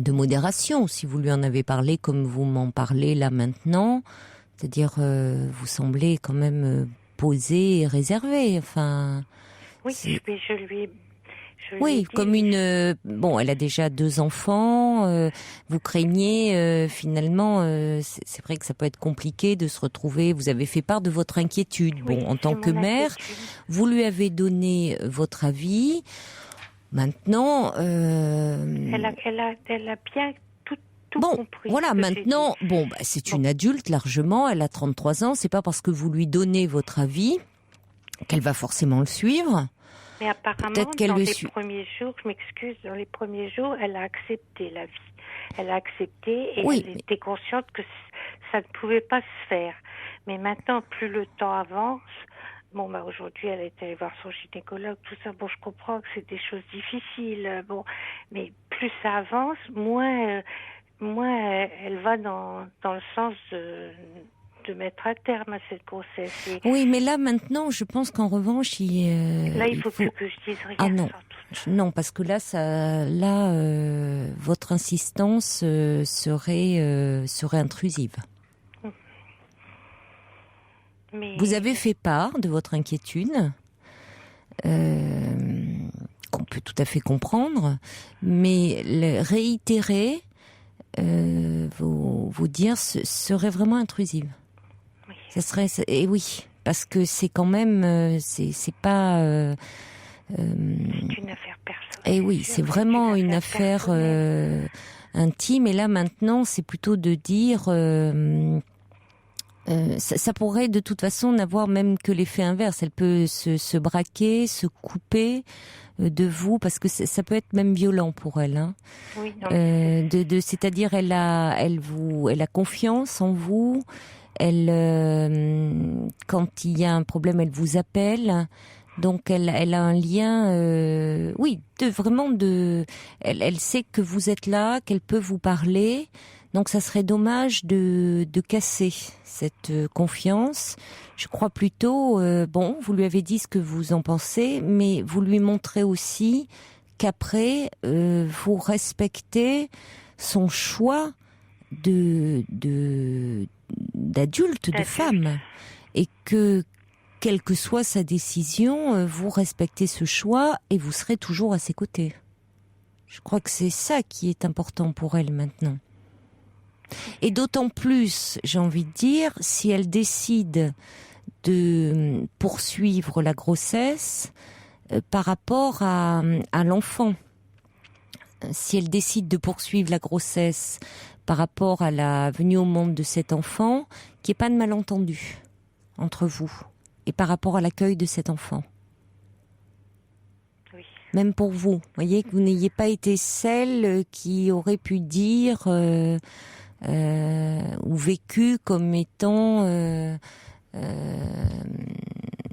modération, si vous lui en avez parlé comme vous m'en parlez là maintenant. C'est-à-dire, vous semblez quand même posé et réservé. Enfin, oui, mais je lui ai... comme une... elle a déjà 2 enfants. Vous craignez, finalement, c'est vrai que ça peut être compliqué de se retrouver... Vous avez fait part de votre inquiétude. En tant que mère, vous lui avez donné votre avis. Maintenant... Elle a bien tout compris. Voilà, maintenant, c'est une adulte, largement. Elle a 33 ans. C'est pas parce que vous lui donnez votre avis qu'elle va forcément le suivre. Mais apparemment, dans les premiers jours, je m'excuse, dans les premiers jours, elle a accepté la vie. Elle a accepté et elle était consciente que ça ne pouvait pas se faire. Mais maintenant, plus le temps avance, Bon, aujourd'hui, elle est allée voir son gynécologue, tout ça. Bon, je comprends que c'est des choses difficiles. Bon, mais plus ça avance, moins elle va dans le sens de mettre à terme à cette grossesse. Oui, mais là, maintenant, je pense qu'en revanche, là, il faut plus que je dise rien. Ah non, non, parce que là, votre insistance serait intrusive. Mais... Vous avez fait part de votre inquiétude, qu'on peut tout à fait comprendre, mais réitérer vos dires serait vraiment intrusive. Oui. Ça serait, et oui, parce que c'est quand même, c'est pas. C'est une affaire personnelle. Et oui, c'est vraiment une affaire intime. Et là, maintenant, c'est plutôt de dire. Ça pourrait de toute façon n'avoir même que l'effet inverse. Elle peut se braquer, se couper de vous, parce que ça peut être même violent pour elle. Hein. Oui, non, c'est-à-dire elle a confiance en vous. Elle, quand il y a un problème, elle vous appelle. Donc elle a un lien, oui, elle sait que vous êtes là, qu'elle peut vous parler. Donc ça serait dommage de casser cette confiance. Je crois plutôt, vous lui avez dit ce que vous en pensez, mais vous lui montrez aussi qu'après, vous respectez son choix d'adulte, de femme. Et que, quelle que soit sa décision, vous respectez ce choix et vous serez toujours à ses côtés. Je crois que c'est ça qui est important pour elle maintenant. Et d'autant plus, j'ai envie de dire, si elle décide de poursuivre la grossesse par rapport à l'enfant. Si elle décide de poursuivre la grossesse par rapport à la venue au monde de cet enfant, qu'il n'y ait pas de malentendu entre vous et par rapport à l'accueil de cet enfant. oui. Même pour vous, voyez, que vous n'ayez pas été celle qui aurait pu dire... ou vécu comme étant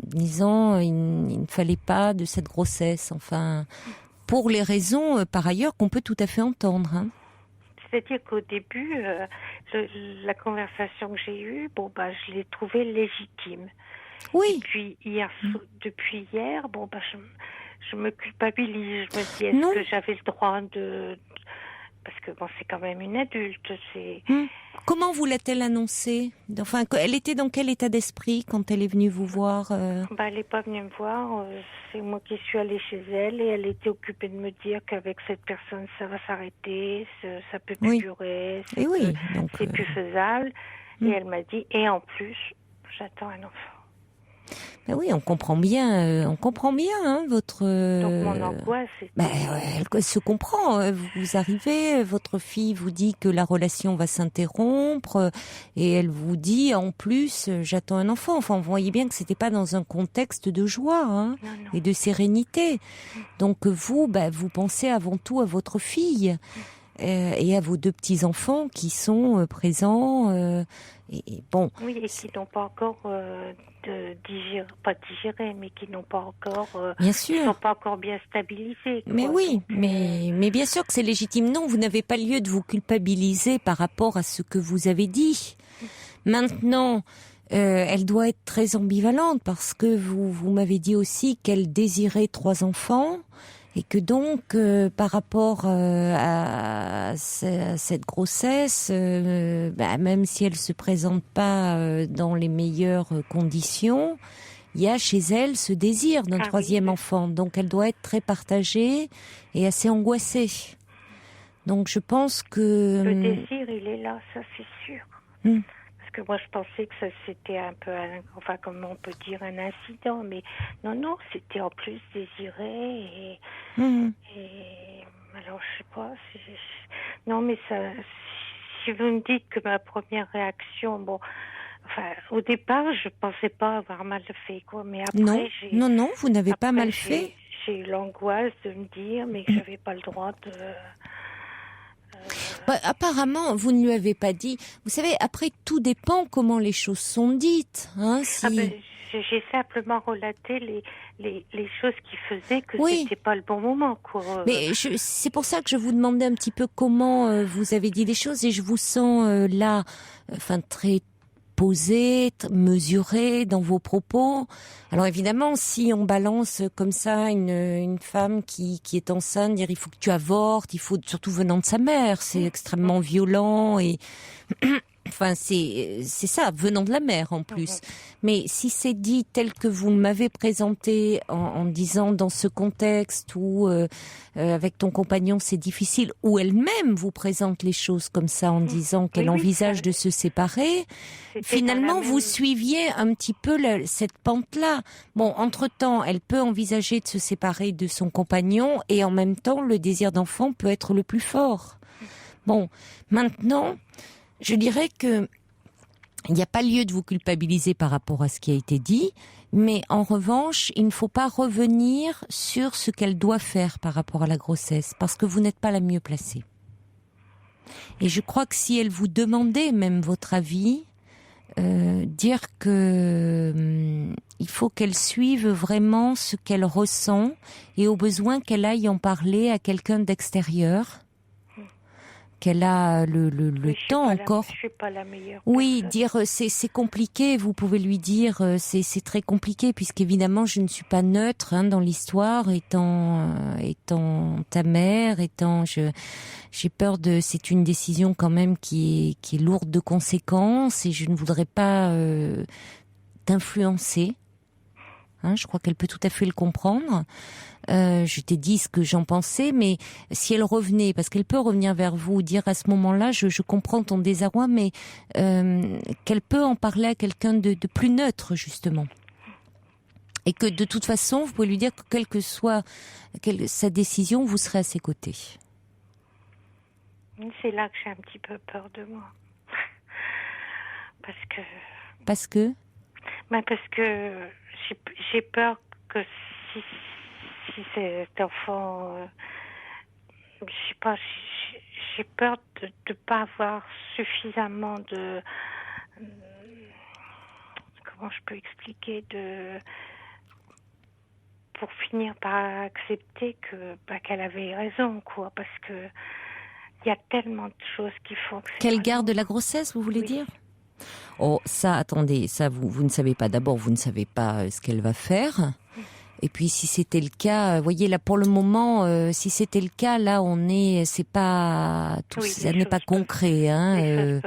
disant il ne fallait pas de cette grossesse, enfin pour les raisons par ailleurs qu'on peut tout à fait entendre. Hein. C'est-à-dire qu'au début, la conversation que j'ai eue, je l'ai trouvée légitime. Oui. Et puis depuis hier, je me culpabilise. Je me dis, est-ce que j'avais le droit de... Parce que c'est quand même une adulte. Comment vous l'a-t-elle annoncé ? Enfin, elle était dans quel état d'esprit quand elle est venue vous voir Elle n'est pas venue me voir. C'est moi qui suis allée chez elle et elle était occupée de me dire qu'avec cette personne, ça va s'arrêter, ça peut plus durer, c'est plus faisable. Et elle m'a dit, et en plus, j'attends un enfant. Ben oui, on comprend bien hein, votre... Donc mon angoisse, elle se comprend. Vous arrivez, votre fille vous dit que la relation va s'interrompre et elle vous dit en plus, j'attends un enfant. Enfin, vous voyez bien que c'était pas dans un contexte de joie hein, non. Et de sérénité. Donc vous, vous pensez avant tout à votre fille. Et à vos 2 petits-enfants qui sont présents et bon. Oui, et qui n'ont pas encore pas digéré, mais qui n'ont pas encore bien sûr. Qui sont pas encore bien stabilisés. Mais oui, donc, mais bien sûr que c'est légitime. Non, vous n'avez pas lieu de vous culpabiliser par rapport à ce que vous avez dit. Maintenant, elle doit être très ambivalente parce que vous m'avez dit aussi qu'elle désirait 3 enfants. Et que donc, par rapport à cette grossesse, même si elle se présente pas dans les meilleures conditions, il y a chez elle ce désir d'un 3e enfant. Donc, elle doit être très partagée et assez angoissée. Donc, je pense que... Le désir, il est là, ça c'est sûr. Parce que moi, je pensais que ça c'était un peu, comment on peut dire, un incident. Mais non, c'était en plus désiré. Et alors, je sais pas. Non, mais ça... Si vous me dites que ma première réaction... au départ, je pensais pas avoir mal fait, quoi. Mais après, non, vous n'avez pas mal fait. J'ai eu l'angoisse de me dire, mais que j'avais pas le droit de... apparemment, vous ne lui avez pas dit. Vous savez, après, tout dépend comment les choses sont dites. Hein, si... j'ai simplement relaté les choses qui faisaient que c'était pas le bon moment, quoi. Mais c'est pour ça que je vous demandais un petit peu comment vous avez dit les choses, et je vous sens là, très posé, mesuré dans vos propos. Alors évidemment, si on balance comme ça une femme qui est enceinte, dire il faut que tu avortes, il faut, surtout venant de sa mère, c'est extrêmement violent et c'est ça, venant de la mère en plus. Mais si c'est dit tel que vous m'avez présenté en disant dans ce contexte où avec ton compagnon c'est difficile, ou elle-même vous présente les choses comme ça en disant qu'elle envisage de se séparer, finalement vous suiviez un petit peu cette pente-là. Bon, entre-temps, elle peut envisager de se séparer de son compagnon et en même temps le désir d'enfant peut être le plus fort. Bon, maintenant, je dirais que il n'y a pas lieu de vous culpabiliser par rapport à ce qui a été dit, mais en revanche, il ne faut pas revenir sur ce qu'elle doit faire par rapport à la grossesse, parce que vous n'êtes pas la mieux placée. Et je crois que si elle vous demandait même votre avis, dire que il faut qu'elle suive vraiment ce qu'elle ressent et au besoin qu'elle aille en parler à quelqu'un d'extérieur, qu'elle a le temps encore. Je suis pas la meilleure. Oui, personne. dire c'est compliqué. Vous pouvez lui dire c'est très compliqué puisqu'évidemment je ne suis pas neutre dans l'histoire, étant ta mère, j'ai peur de. C'est une décision quand même qui est lourde de conséquences et je ne voudrais pas t'influencer. Je crois qu'elle peut tout à fait le comprendre. Je t'ai dit ce que j'en pensais, mais si elle revenait, parce qu'elle peut revenir vers vous, dire à ce moment-là, je comprends ton désarroi, mais qu'elle peut en parler à quelqu'un de plus neutre, justement. Et que de toute façon, vous pouvez lui dire que quelle que soit sa décision, vous serez à ses côtés. C'est là que j'ai un petit peu peur de moi. Parce que... Parce que j'ai peur que si cet enfant, je sais pas, j'ai peur de pas avoir suffisamment de, comment je peux expliquer, pour finir par accepter qu'elle avait raison, quoi, parce que il y a tellement de choses qui font que qu'elle garde la grossesse, vous voulez dire? Oh, ça, attendez, ça, vous ne savez pas. D'abord, vous ne savez pas ce qu'elle va faire. Et puis, si c'était le cas, voyez, là, pour le moment, si c'était le cas, là, c'est pas, ça n'est pas concret,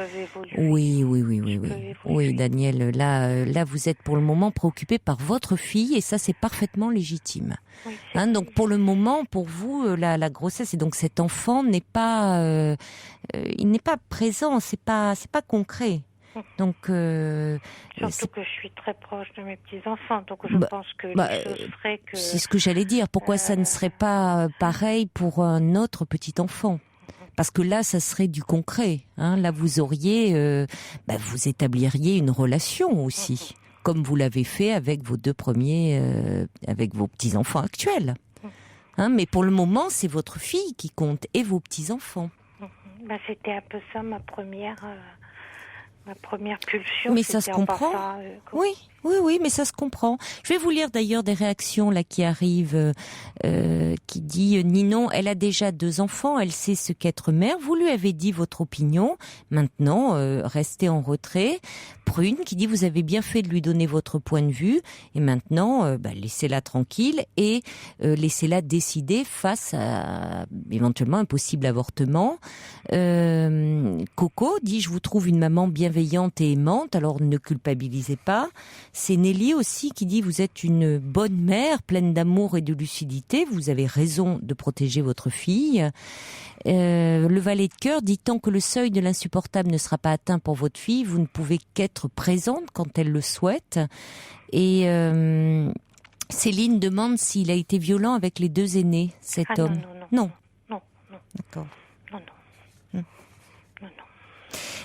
Oui. Oui, Daniel, là, vous êtes pour le moment préoccupé par votre fille, et ça, c'est parfaitement légitime. Oui, donc, pour le moment, pour vous, la grossesse, et donc cet enfant n'est pas, il n'est pas présent, c'est pas concret. Donc, surtout que je suis très proche de mes petits-enfants, donc je pense que les choses feraient que... C'est ce que j'allais dire. Pourquoi ça ne serait pas pareil pour un autre petit-enfant ? Parce que là, ça serait du concret. Là, vous auriez... vous établiriez une relation aussi, comme vous l'avez fait avec vos deux premiers... avec vos petits-enfants actuels. Mais pour le moment, c'est votre fille qui compte, et vos petits-enfants. C'était un peu ça, ma première pulsion. Mais ça se comprend. Oui, mais ça se comprend. Je vais vous lire d'ailleurs des réactions là qui arrivent, qui dit Ninon, elle a déjà 2 enfants, elle sait ce qu'être mère. Vous lui avez dit votre opinion. Maintenant, restez en retrait. Prune qui dit vous avez bien fait de lui donner votre point de vue et maintenant laissez-la tranquille et laissez-la décider face à éventuellement un possible avortement. Coco dit je vous trouve une maman bienveillante et aimante, alors ne culpabilisez pas. C'est Nelly aussi qui dit vous êtes une bonne mère pleine d'amour et de lucidité, vous avez raison de protéger votre fille. Le valet de cœur dit tant que le seuil de l'insupportable ne sera pas atteint pour votre fille, vous ne pouvez qu'être présente quand elle le souhaite. Et Céline demande s'il a été violent avec les 2 aînés, cet homme. Non. D'accord. Non.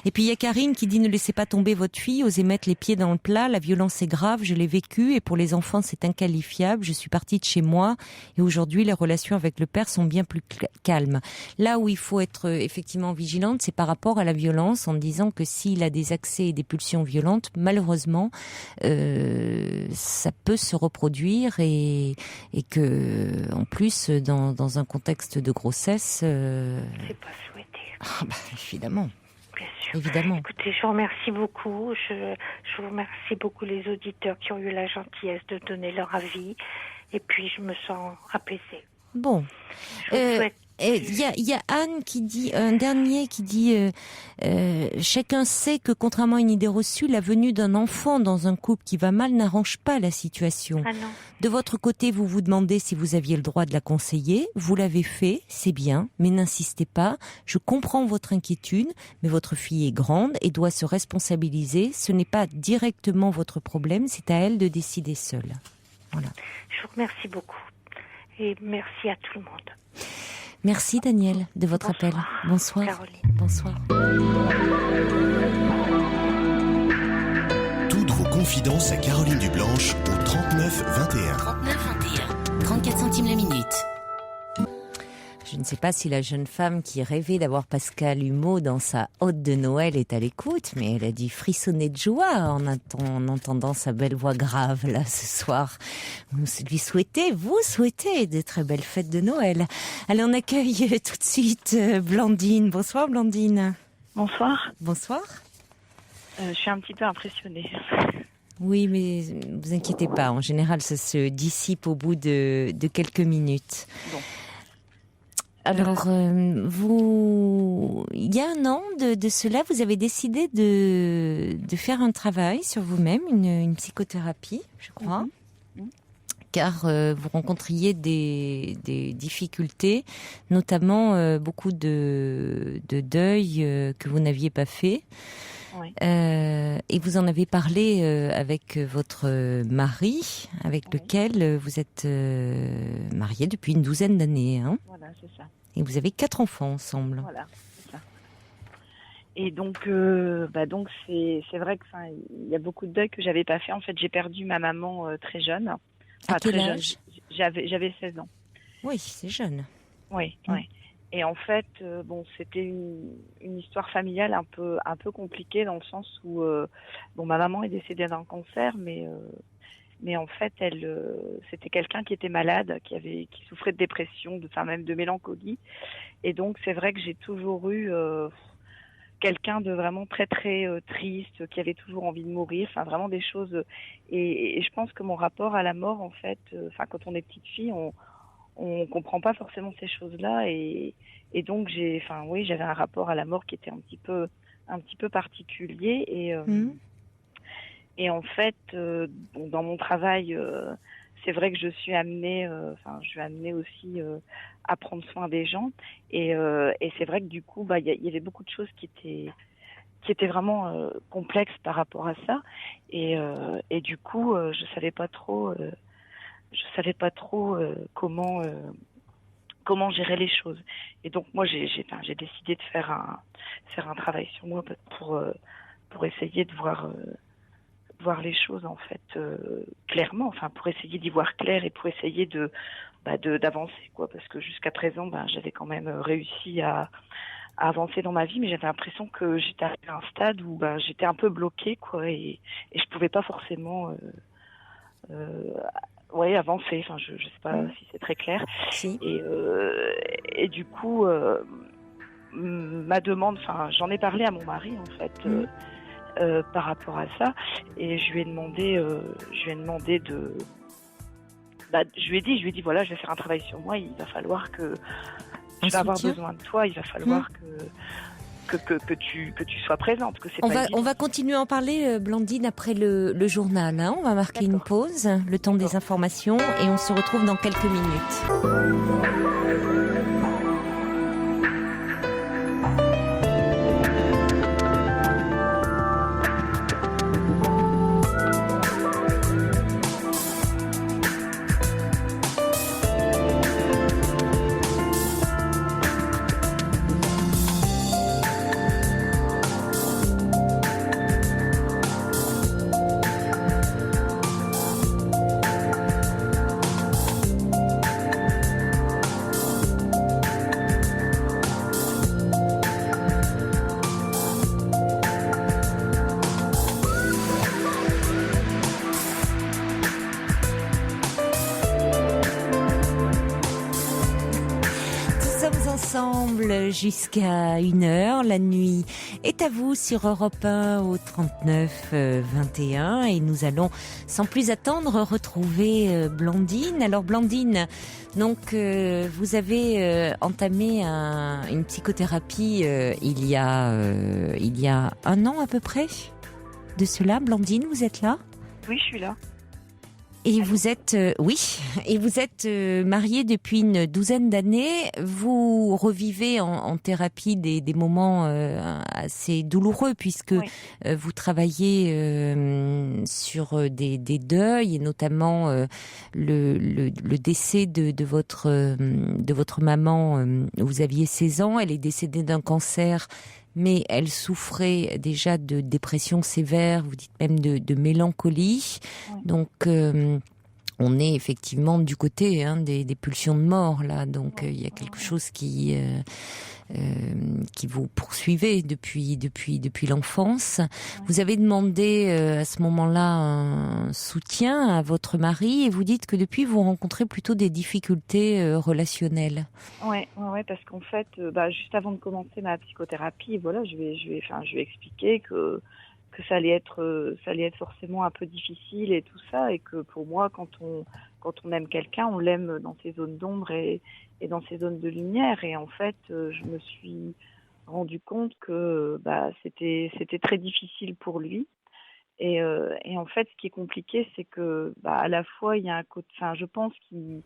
Et puis il y a Karine qui dit ne laissez pas tomber votre fille, osez mettre les pieds dans le plat, la violence est grave, je l'ai vécu et pour les enfants c'est inqualifiable, je suis partie de chez moi et aujourd'hui les relations avec le père sont bien plus calmes. Là où il faut être effectivement vigilante, c'est par rapport à la violence, en disant que s'il a des accès et des pulsions violentes, malheureusement ça peut se reproduire et que en plus dans un contexte de grossesse c'est pas souhaité. Évidemment. Bien sûr. Évidemment. Écoutez, je vous remercie beaucoup. Je vous remercie beaucoup les auditeurs qui ont eu la gentillesse de donner leur avis. Et puis, je me sens apaisée. Bon. Il y a Anne qui dit, un dernier qui dit, chacun sait que contrairement à une idée reçue, la venue d'un enfant dans un couple qui va mal n'arrange pas la situation. Ah non. De votre côté, vous vous demandez si vous aviez le droit de la conseiller. Vous l'avez fait, c'est bien, mais n'insistez pas. Je comprends votre inquiétude, mais votre fille est grande et doit se responsabiliser. Ce n'est pas directement votre problème, c'est à elle de décider seule. Voilà. Je vous remercie beaucoup. Et merci à tout le monde. Merci Daniel de votre appel. Bonsoir. Caroline. Bonsoir. Toutes vos confidences à Caroline Dublanche au 39 21. 39 21. 34 centimes la minute. Je ne sais pas si la jeune femme qui rêvait d'avoir Pascal Humeau dans sa hotte de Noël est à l'écoute, mais elle a dû frissonner de joie en entendant sa belle voix grave là ce soir. Vous souhaitez de très belles fêtes de Noël. Allez, on accueille tout de suite Blandine. Bonsoir Blandine. Bonsoir. Bonsoir. Je suis un petit peu impressionnée. Oui, mais ne vous inquiétez pas. En général, ça se dissipe au bout de quelques minutes. Bon. Alors, il y a un an de cela, vous avez décidé de faire un travail sur vous-même, une psychothérapie, je crois, car vous rencontriez des difficultés, notamment beaucoup de deuil que vous n'aviez pas fait. Oui. Et vous en avez parlé avec votre mari, avec lequel vous êtes mariés depuis une douzaine d'années. Hein, voilà, c'est ça. et vous avez 4 enfants ensemble. Voilà, c'est ça. Et donc c'est vrai que il y a beaucoup de deuil que j'avais pas fait. En fait, j'ai perdu ma maman très jeune. À quel âge ? J'avais 16 ans. Oui, c'est jeune. Oui, oui. Et en fait, c'était une histoire familiale un peu compliquée dans le sens où ma maman est décédée d'un cancer, mais en fait, c'était quelqu'un qui était malade, qui souffrait de dépression, même de mélancolie. Et donc, c'est vrai que j'ai toujours eu quelqu'un de vraiment très très triste, qui avait toujours envie de mourir. Enfin, vraiment des choses. Et je pense que mon rapport à la mort, en fait, quand on est petite fille, on comprend pas forcément ces choses-là et donc j'avais un rapport à la mort qui était un petit peu particulier et en fait dans mon travail c'est vrai que je suis amenée aussi à prendre soin des gens et c'est vrai que du coup il y avait beaucoup de choses qui étaient vraiment complexes par rapport à ça et du coup je savais pas trop comment gérer les choses. Et donc moi j'ai décidé de faire un travail sur moi pour essayer de voir les choses en fait clairement, pour essayer d'y voir clair et pour essayer d'avancer quoi, parce que jusqu'à présent j'avais quand même réussi à avancer dans ma vie, mais j'avais l'impression que j'étais arrivée à un stade où j'étais un peu bloquée quoi et je pouvais pas forcément avancer. Je sais pas si c'est très clair. Si. Et du coup, ma demande, j'en ai parlé à mon mari en fait par rapport à ça, et je lui ai demandé je lui ai dit voilà, je vais faire un travail sur moi. Il va falloir que je vais avoir besoin de toi. Il va falloir que tu sois présente. Que c'est on va continuer à en parler, Blandine, après le journal. Hein. On va marquer une pause, le temps des informations, et on se retrouve dans quelques minutes. ensemble jusqu'à 1h. La nuit est à vous sur Europe 1 au 39 21 et nous allons sans plus attendre retrouver Blandine. Alors Blandine, donc vous avez entamé une psychothérapie il y a 1 an à peu près de cela. Blandine, vous êtes là ? Oui, je suis là. Et vous êtes mariée depuis une douzaine d'années. Vous revivez en thérapie des moments assez douloureux puisque vous travaillez sur des deuils et notamment le décès de votre maman. Vous aviez 16 ans, elle est décédée d'un cancer. Mais elle souffrait déjà de dépression sévère, vous dites même de mélancolie. Oui. Donc, on est effectivement du côté des pulsions de mort, là. Donc, il y a quelque chose qui vous poursuivez depuis l'enfance. Ouais. Vous avez demandé à ce moment-là un soutien à votre mari et vous dites que depuis vous rencontrez plutôt des difficultés relationnelles. Ouais, parce qu'en fait, juste avant de commencer ma psychothérapie, voilà, je vais expliquer que ça allait être forcément un peu difficile et tout ça, et que pour moi, quand on aime quelqu'un, on l'aime dans ses zones d'ombre et dans ces zones de lumière. Et en fait, je me suis rendu compte que c'était très difficile pour lui. Et en fait, ce qui est compliqué, c'est que à la fois il y a un côté, je pense qu'il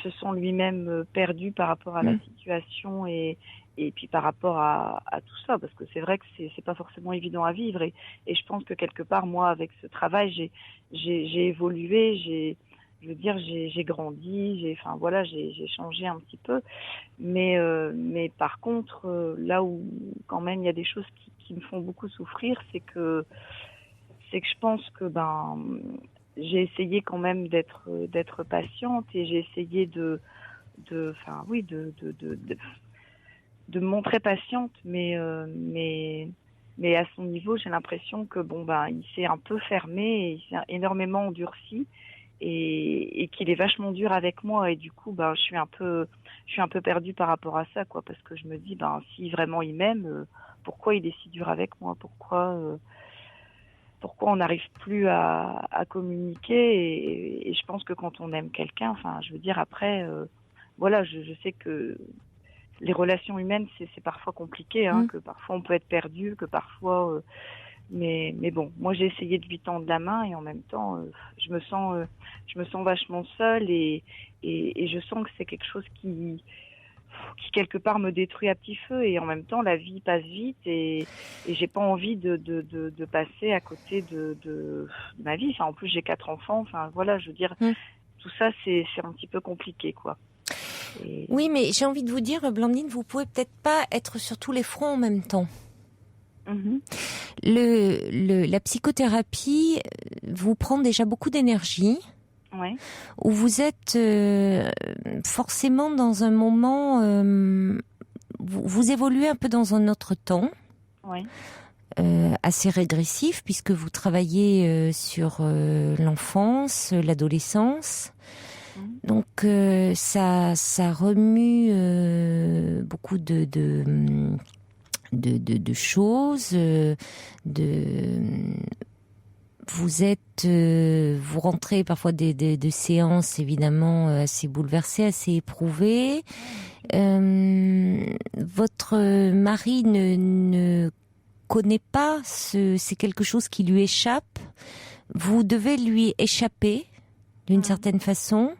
se sent lui-même perdu par rapport à la situation et puis par rapport à tout ça, parce que c'est vrai que c'est pas forcément évident à vivre. Et je pense que quelque part, moi, avec ce travail, j'ai évolué, j'ai grandi, j'ai changé un petit peu, mais par contre, là où quand même il y a des choses qui me font beaucoup souffrir, c'est que je pense que j'ai essayé quand même d'être patiente et j'ai essayé de me montrer patiente, mais à son niveau, j'ai l'impression que il s'est un peu fermé et il s'est énormément endurci. Et qu'il est vachement dur avec moi, et du coup je suis un peu perdue par rapport à ça, quoi, parce que je me dis si vraiment il m'aime, pourquoi il est si dur avec moi, pourquoi on n'arrive plus à communiquer, et je pense que quand on aime quelqu'un, je veux dire après je sais que les relations humaines c'est parfois compliqué, que parfois on peut être perdu, que parfois mais bon, moi j'ai essayé de lui tendre la main, et en même temps je me sens vachement seule, et je sens que c'est quelque chose qui quelque part me détruit à petit feu, et en même temps la vie passe vite, et j'ai pas envie de passer à côté de ma vie. En plus j'ai 4 enfants, je veux dire tout ça c'est un petit peu compliqué, quoi. Oui, mais j'ai envie de vous dire, Blandine, vous pouvez peut-être pas être sur tous les fronts en même temps. La psychothérapie vous prend déjà beaucoup d'énergie, où vous êtes forcément dans un moment, vous évoluez un peu dans un autre temps, assez régressif, puisque vous travaillez sur l'enfance, l'adolescence. Donc ça remue beaucoup de choses, vous rentrez parfois de séances évidemment assez bouleversées, assez éprouvées. Votre mari ne connaît pas c'est quelque chose qui lui échappe. Vous devez lui échapper d'une certaine façon,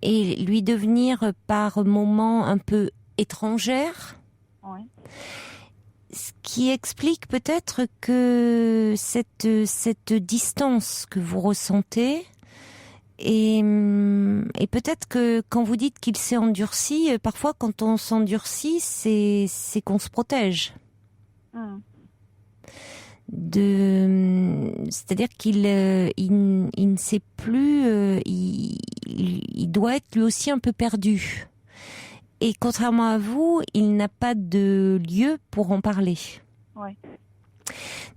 et lui devenir par moments un peu étrangère. Ce qui explique peut-être que cette distance que vous ressentez, et peut-être que quand vous dites qu'il s'est endurci, parfois quand on s'endurcit, c'est qu'on se protège. C'est-à-dire qu'il ne sait plus, il doit être lui aussi un peu perdu. Et contrairement à vous, il n'a pas de lieu pour en parler.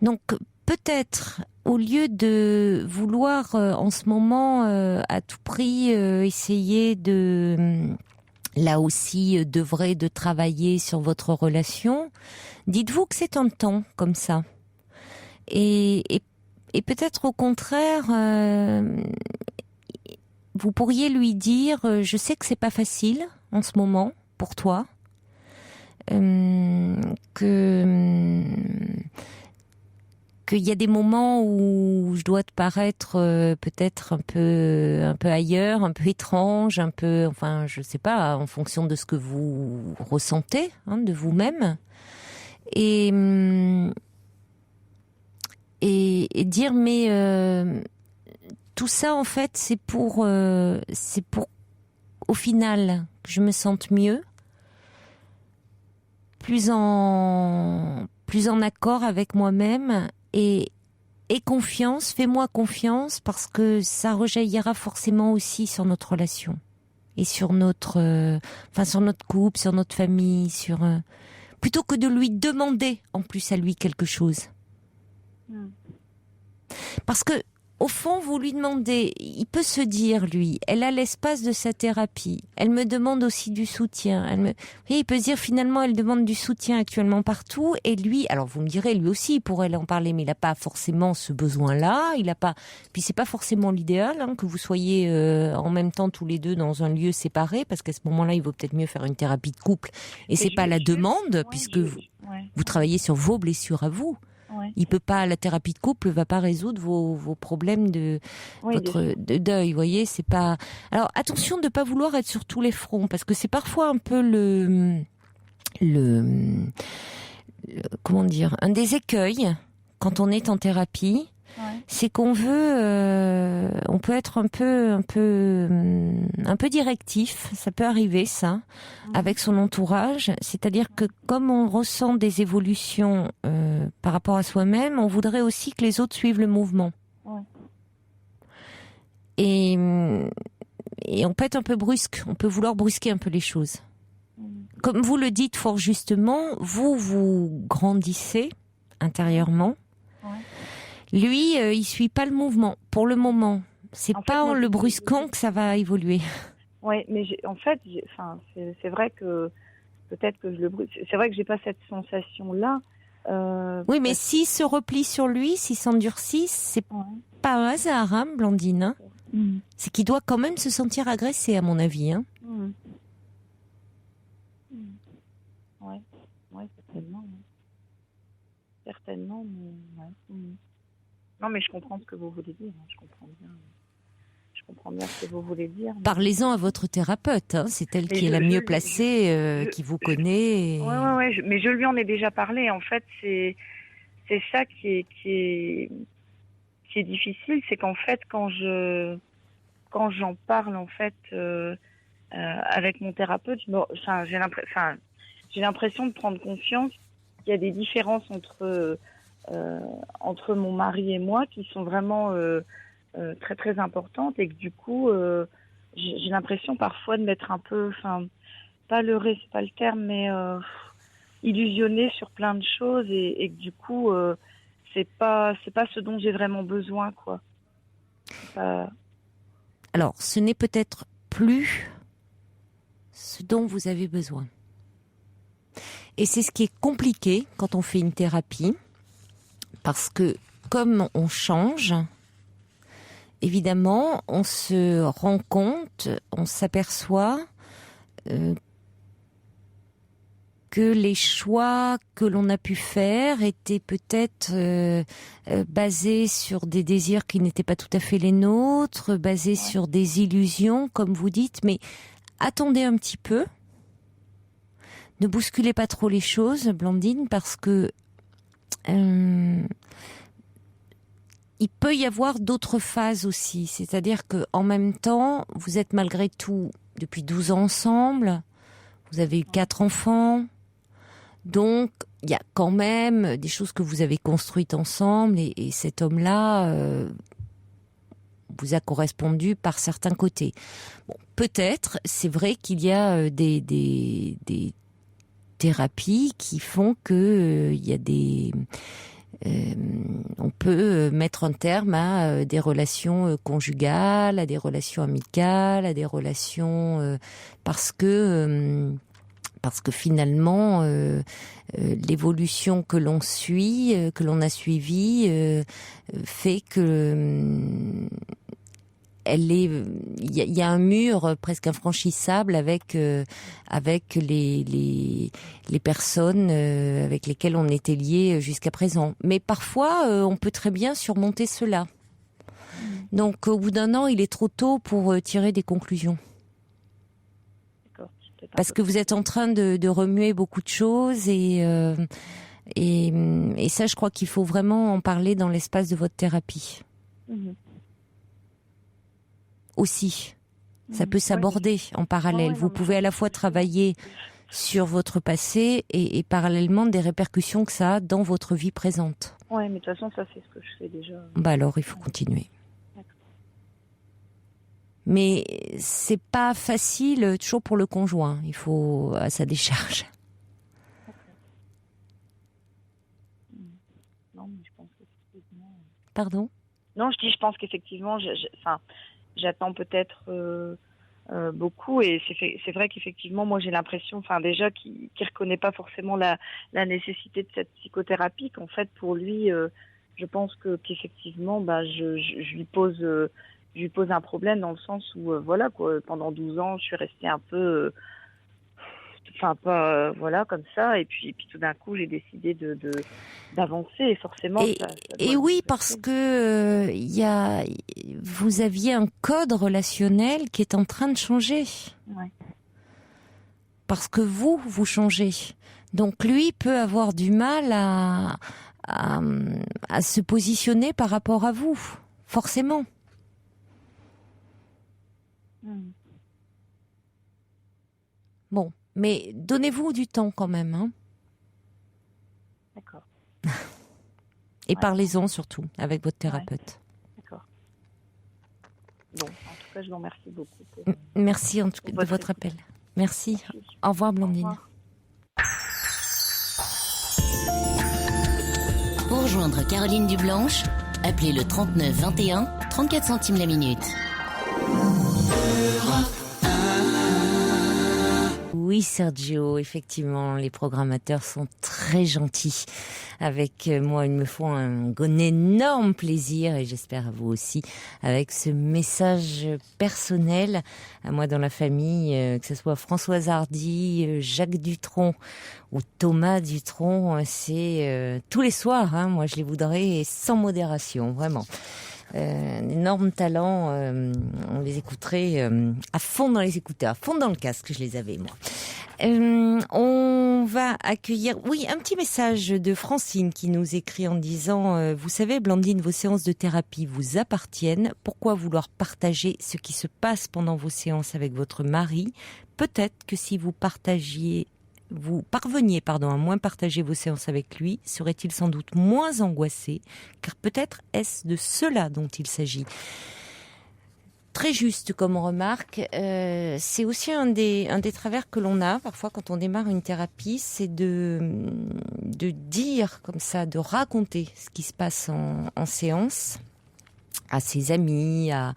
Donc peut-être, au lieu de vouloir en ce moment à tout prix essayer de là aussi devrait de travailler sur votre relation. Dites-vous que c'est un temps comme ça. Et peut-être au contraire, vous pourriez lui dire, je sais que c'est pas facile en ce moment pour toi, qu'il y a des moments où je dois te paraître peut-être un peu ailleurs, un peu étrange, un peu, enfin, je sais pas, en fonction de ce que vous ressentez de vous-même, et dire mais tout ça en fait c'est pour au final que je me sente mieux, plus en accord avec moi-même, et confiance, fais-moi confiance, parce que ça rejaillira forcément aussi sur notre relation et sur notre couple, sur notre famille, plutôt que de lui demander en plus à lui quelque chose. Parce que au fond, vous lui demandez, il peut se dire, lui, elle a l'espace de sa thérapie, elle me demande aussi du soutien. Vous voyez, il peut se dire, finalement, elle demande du soutien actuellement partout, et lui, alors vous me direz, lui aussi, il pourrait en parler, mais il n'a pas forcément ce besoin-là, puis c'est pas forcément l'idéal, que vous soyez en même temps tous les deux dans un lieu séparé, parce qu'à ce moment-là, il vaut peut-être mieux faire une thérapie de couple, et c'est pas la demande, puisque vous travaillez sur vos blessures à vous. Ouais. Il peut pas, la thérapie de couple va pas résoudre vos problèmes de deuil, vous voyez, c'est pas. Alors attention de pas vouloir être sur tous les fronts, parce que c'est parfois un peu comment dire, un des écueils quand on est en thérapie, c'est qu'on veut, on peut être un peu directif, ça peut arriver ça, avec son entourage. C'est-à-dire que comme on ressent des évolutions par rapport à soi-même, on voudrait aussi que les autres suivent le mouvement. Et on peut être un peu brusque, on peut vouloir brusquer un peu les choses. Comme vous le dites fort justement, vous grandissez intérieurement. Lui, il suit pas le mouvement pour le moment. C'est pas en le brusquant que ça va évoluer. Ouais, mais c'est vrai que peut-être que je le brusque. C'est vrai que j'ai pas cette sensation-là. Oui, mais s'il se replie sur lui, s'il s'endurcit, c'est pas un hasard, Blandine. C'est qu'il doit quand même se sentir agressé, à mon avis. Ouais, certainement. Certainement, mais non, mais je comprends ce que vous voulez dire. Je comprends bien ce que vous voulez dire. Mais... Parlez-en à votre thérapeute. C'est elle qui est la mieux placée, qui vous connaît. Ouais. Mais je lui en ai déjà parlé. En fait, c'est ça qui est difficile, c'est qu'en fait, quand j'en parle en fait avec mon thérapeute, j'ai l'impression de prendre conscience qu'il y a des différences entre mon mari et moi qui sont vraiment très très importantes, et que du coup j'ai l'impression parfois de m'être un peu, pas leurrée, c'est pas le terme, mais illusionnée sur plein de choses, et que du coup c'est pas ce dont j'ai vraiment besoin, quoi. Alors ce n'est peut-être plus ce dont vous avez besoin. Et c'est ce qui est compliqué quand on fait une thérapie, parce que comme on change, évidemment, on se rend compte, on s'aperçoit que les choix que l'on a pu faire étaient peut-être basés sur des désirs qui n'étaient pas tout à fait les nôtres, basés sur des illusions, comme vous dites, mais attendez un petit peu. Ne bousculez pas trop les choses, Blandine, parce que il peut y avoir d'autres phases aussi. C'est-à-dire que en même temps, vous êtes malgré tout depuis 12 ans ensemble, vous avez eu 4 enfants, donc il y a quand même des choses que vous avez construites ensemble, et cet homme-là vous a correspondu par certains côtés. Bon, peut-être, c'est vrai qu'il y a des thérapies qui font que il y a des on peut mettre un terme à des relations conjugales, à des relations amicales, à des relations parce que finalement l'évolution que l'on suit, que l'on a suivie, fait que il y a un mur presque infranchissable avec les personnes avec lesquelles on était liés jusqu'à présent. Mais parfois, on peut très bien surmonter cela. Donc, au bout d'un an, il est trop tôt pour tirer des conclusions. Parce que vous êtes en train de remuer beaucoup de choses et ça, je crois qu'il faut vraiment en parler dans l'espace de votre thérapie. Aussi. Ça peut s'aborder en parallèle. Vous pouvez à la fois travailler sur votre passé et parallèlement des répercussions que ça a dans votre vie présente. Oui, mais de toute façon, ça, c'est ce que je fais déjà. Alors, il faut continuer. Mais c'est pas facile toujours pour le conjoint. Il faut à sa décharge. Non, mais je pense qu'effectivement... Pardon ? Non, je pense qu'effectivement, j'attends peut-être beaucoup, et c'est vrai qu'effectivement, moi, j'ai l'impression, déjà, qu'il reconnaît pas forcément la nécessité de cette psychothérapie. Qu'en fait, pour lui, je pense qu'effectivement, je lui pose un problème dans le sens où, pendant 12 ans, je suis restée un peu, comme ça, et puis tout d'un coup, j'ai décidé d'avancer, et forcément. Parce que vous aviez un code relationnel qui est en train de changer. Ouais. Parce que vous changez. Donc lui peut avoir du mal à se positionner par rapport à vous, forcément. Bon, mais donnez-vous du temps quand même. Hein. D'accord. Et parlez-en surtout avec votre thérapeute. D'accord. Bon, en tout cas, je vous remercie beaucoup. Merci en tout cas de votre appel. Merci. Au revoir, Blandine. Au revoir. Pour rejoindre Caroline Dublanche, appelez le 39 21, 34 centimes la minute. Oui, Sergio, effectivement, les programmateurs sont très gentils avec moi. Ils me font un énorme plaisir, et j'espère à vous aussi, avec ce message personnel à moi dans la famille, que ce soit Françoise Hardy, Jacques Dutronc ou Thomas Dutronc. C'est tous les soirs, hein, moi je les voudrais sans modération, vraiment. Un énorme talent, on les écouterait à fond dans les écouteurs, à fond dans le casque, je les avais moi. On va accueillir, un petit message de Francine qui nous écrit en disant vous savez Blandine, vos séances de thérapie vous appartiennent, pourquoi vouloir partager ce qui se passe pendant vos séances avec votre mari? Peut-être que si vous parveniez à moins partager vos séances avec lui, serait-il sans doute moins angoissé, car peut-être est-ce de cela dont il s'agit. Très juste comme remarque, c'est aussi un des travers que l'on a parfois quand on démarre une thérapie, c'est de dire comme ça, de raconter ce qui se passe en séance à ses amis, à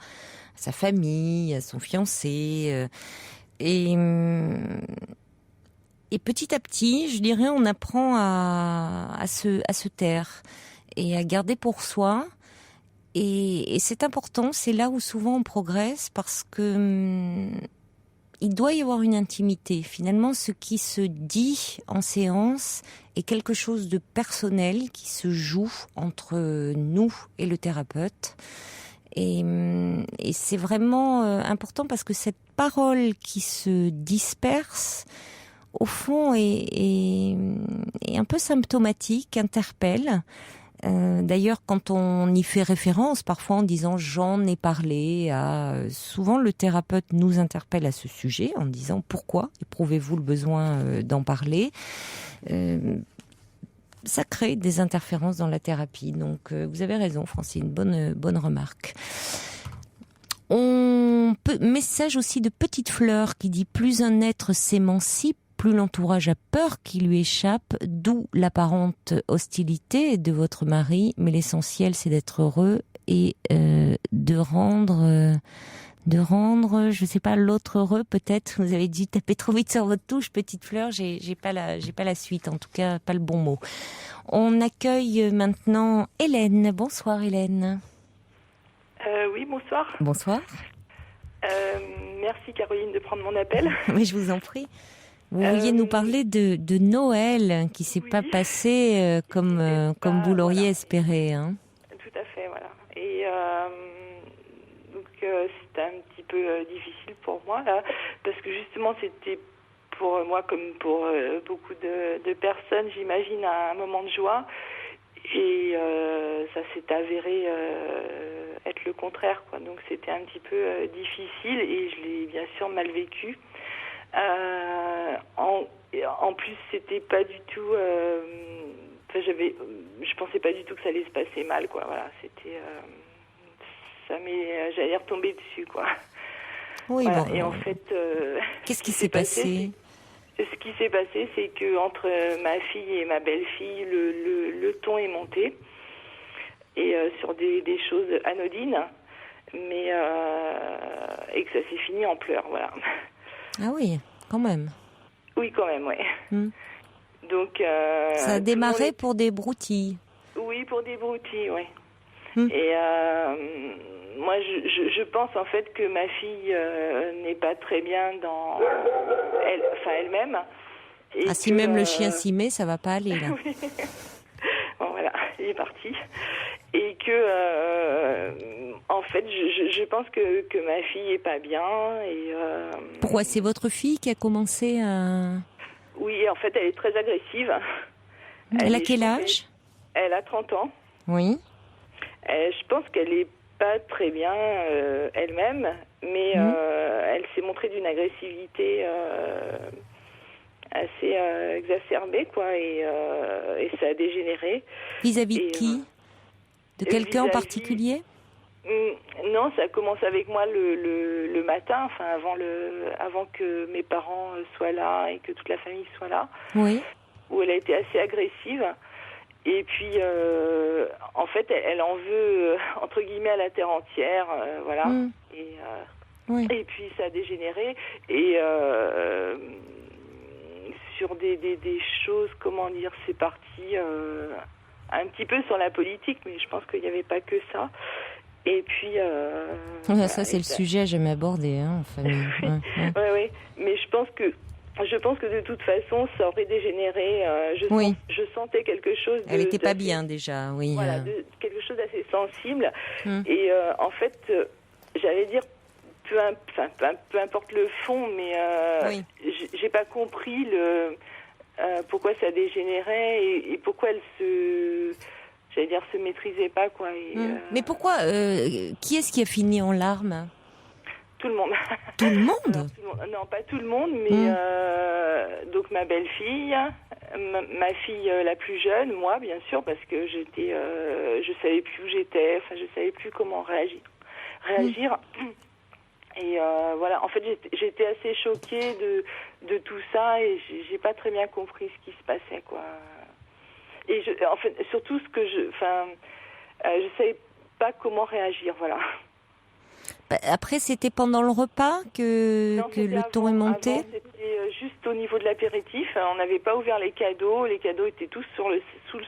sa famille, à son fiancé, et petit à petit, je dirais, on apprend à se taire et à garder pour soi. Et c'est important, c'est là où souvent on progresse, parce que il doit y avoir une intimité. Finalement, ce qui se dit en séance est quelque chose de personnel qui se joue entre nous et le thérapeute. Et c'est vraiment important, parce que cette parole qui se disperse, au fond, est un peu symptomatique, interpelle. D'ailleurs, quand on y fait référence, parfois en disant « j'en ai parlé », souvent le thérapeute nous interpelle à ce sujet en disant « pourquoi éprouvez-vous le besoin d'en parler ?» Ça crée des interférences dans la thérapie. Donc, vous avez raison, Francine, bonne remarque. Message aussi de Petite Fleur qui dit « plus un être s'émancipe, plus l'entourage a peur qu'il lui échappe, d'où l'apparente hostilité de votre mari. Mais l'essentiel, c'est d'être heureux et de rendre, je sais pas, l'autre heureux peut-être. Vous avez dû taper trop vite sur votre touche, petite fleur. J'ai pas la suite, en tout cas pas le bon mot. On accueille maintenant Hélène. Bonsoir Hélène. Oui, bonsoir. Bonsoir. Merci Caroline de prendre mon appel. Mais je vous en prie. Vous vouliez nous parler de Noël qui s'est pas passé comme vous l'auriez espéré. Hein. Tout à fait, voilà. Et donc c'était un petit peu difficile pour moi là, parce que justement c'était pour moi comme pour beaucoup de personnes, j'imagine, un moment de joie. Et ça s'est avéré être le contraire, quoi. Donc c'était un petit peu difficile et je l'ai bien sûr mal vécu. En plus, c'était pas du tout. Je pensais pas du tout que ça allait se passer mal, quoi. Voilà, c'était. J'allais retomber dessus, quoi. Oui, voilà. bon. Et en fait. Qu'est-ce qui s'est passé? Ce qui s'est passé, c'est que entre ma fille et ma belle-fille, le ton est monté et sur des choses anodines, mais et que ça s'est fini en pleurs, voilà. Ah oui, quand même. Oui, quand même, ouais. Donc ça a démarré pour des broutilles. Oui, pour des broutilles, oui. Et moi, je pense en fait que ma fille n'est pas très bien dans elle-même. Et si même le chien s'y met, ça va pas aller là. Oui. Bon voilà, il est parti. Et que en fait, je pense que ma fille est pas bien. Et pourquoi? C'est votre fille qui a commencé à... Oui, en fait, elle est très agressive. Elle a quel âge? Elle a 30 ans. Oui. Je pense qu'elle est pas très bien elle-même, mais elle s'est montrée d'une agressivité assez exacerbée, quoi, et ça a dégénéré. Vis-à-vis de qui? De quelqu'un en particulier? Non, ça commence avec moi le matin, enfin avant que mes parents soient là et que toute la famille soit là. Oui. Où elle a été assez agressive. Et puis, en fait, elle en veut, entre guillemets, à la terre entière, voilà. Et puis, ça a dégénéré. Et sur des choses, comment dire, c'est parti un petit peu sur la politique, mais je pense qu'il n'y avait pas que ça. Et puis... ça, c'est le sujet à jamais aborder, hein, en famille. Oui, mais je pense que de toute façon, ça aurait dégénéré. Je sentais quelque chose. Elle n'était pas bien déjà, oui. Voilà, quelque chose d'assez sensible. Et en fait, j'allais dire, peu importe le fond, mais j'ai pas compris pourquoi ça dégénérait et pourquoi elle se maîtrisait pas, quoi. Et, mais pourquoi qui est-ce qui a fini en larmes? Tout le monde. Tout le monde? Alors, non, pas tout le monde, mais donc ma belle-fille, ma fille la plus jeune, moi bien sûr, parce que je savais plus où j'étais, enfin je savais plus comment réagir. Et voilà, en fait j'étais assez choquée de tout ça et j'ai pas très bien compris ce qui se passait, quoi. Et en fait surtout je savais pas comment réagir, voilà. Après, c'était pendant le repas que le ton est monté? Avant, c'était juste au niveau de l'apéritif. On n'avait pas ouvert les cadeaux. Les cadeaux étaient tous sous le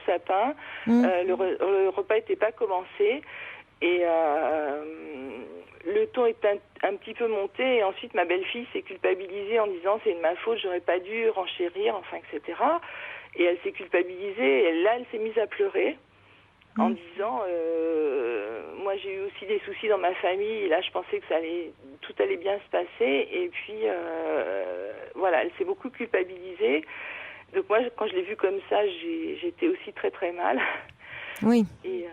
sapin. Le repas n'était pas commencé. Et le ton est un petit peu monté. Et ensuite, ma belle-fille s'est culpabilisée en disant « c'est de ma faute, j'aurais pas dû renchérir, enfin, etc. » Et elle s'est culpabilisée. Et là, elle s'est mise à pleurer. En disant, moi j'ai eu aussi des soucis dans ma famille, et là je pensais que tout allait bien se passer, et puis voilà, elle s'est beaucoup culpabilisée. Donc moi, quand je l'ai vue comme ça, j'étais aussi très très mal. Oui. Et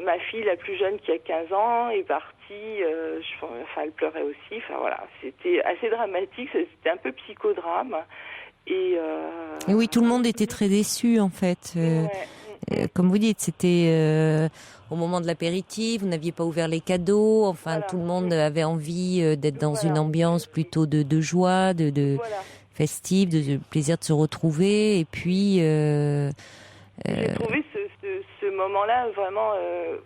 ma fille, la plus jeune, qui a 15 ans, est partie, elle pleurait aussi, enfin voilà, c'était assez dramatique, c'était un peu psychodrame. Et oui, tout le monde était très déçu en fait. Comme vous dites, c'était au moment de l'apéritif, vous n'aviez pas ouvert les cadeaux, enfin tout le monde avait envie d'être dans une ambiance plutôt de joie, festif, de plaisir de se retrouver, et puis. J'ai trouvé ce moment-là vraiment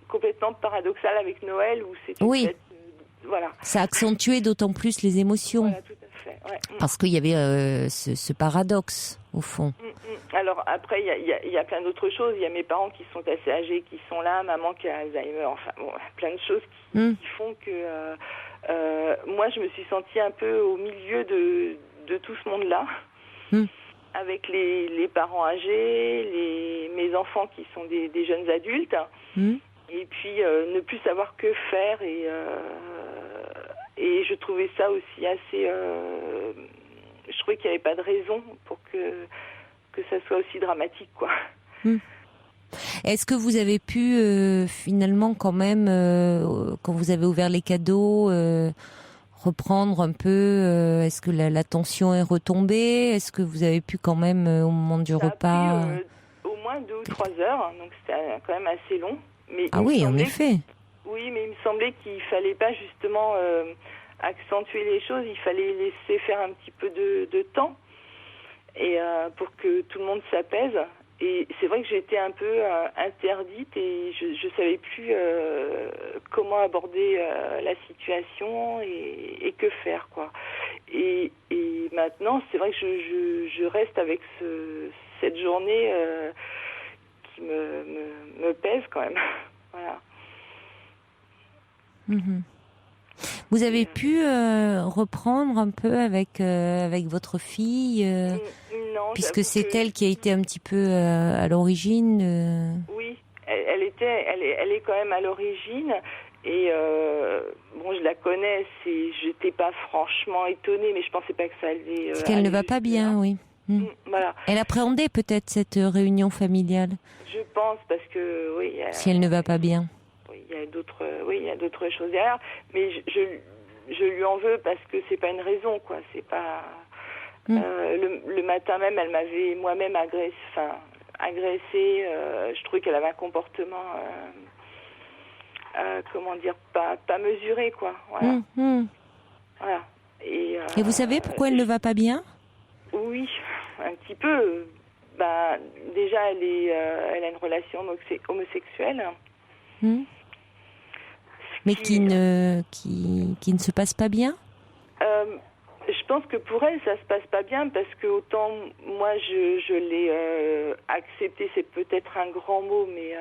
complètement paradoxal avec Noël, où c'est une fête, voilà. Ça accentuait d'autant plus les émotions. Voilà, tout à fait. Ouais. Parce qu'il y avait ce paradoxe, au fond. Alors après, il y a plein d'autres choses. Il y a mes parents qui sont assez âgés, qui sont là, maman qui a Alzheimer, enfin bon, plein de choses qui font que moi, je me suis sentie un peu au milieu de tout ce monde-là, avec les parents âgés, mes enfants qui sont des jeunes adultes, et puis ne plus savoir que faire, et je trouvais ça aussi assez... je trouvais qu'il n'y avait pas de raison pour que ça soit aussi dramatique, quoi. Est-ce que vous avez pu finalement quand même, quand vous avez ouvert les cadeaux, reprendre un peu, est-ce que la tension est retombée? Est-ce que vous avez pu quand même, au moment du repas... Ça a pris au moins 2 ou 3 heures, donc c'était quand même assez long. Mais en effet. Oui, mais il me semblait qu'il fallait pas justement accentuer les choses, il fallait laisser faire un petit peu de temps, et pour que tout le monde s'apaise. Et c'est vrai que j'étais un peu interdite, et je savais plus comment aborder la situation et que faire, quoi. Et maintenant, c'est vrai que je reste avec cette journée qui me pèse quand même. Voilà. Vous avez pu reprendre un peu avec votre fille, non, puisque c'est elle qui a été un petit peu à l'origine. Oui, elle est quand même à l'origine, et bon, je la connais. J'étais pas franchement étonnée, mais je pensais pas que ça allait. Parce qu'elle ne va pas bien, là. Oui. Voilà. Elle appréhendait peut-être cette réunion familiale. Je pense, parce que oui. Si elle ne va pas bien. Il y a d'autres choses derrière, mais je lui en veux, parce que c'est pas une raison, quoi. C'est pas le matin même, elle m'avait moi-même agressée. Je trouvais qu'elle avait un comportement, comment dire, pas mesuré, quoi. Voilà. Voilà. Et vous savez pourquoi elle ne va pas bien? Oui, un petit peu. Déjà, elle a une relation homosexuelle. Mais qui ne se passe pas bien? Je pense que pour elle, ça se passe pas bien, parce que autant moi, je l'ai accepté, c'est peut-être un grand mot, mais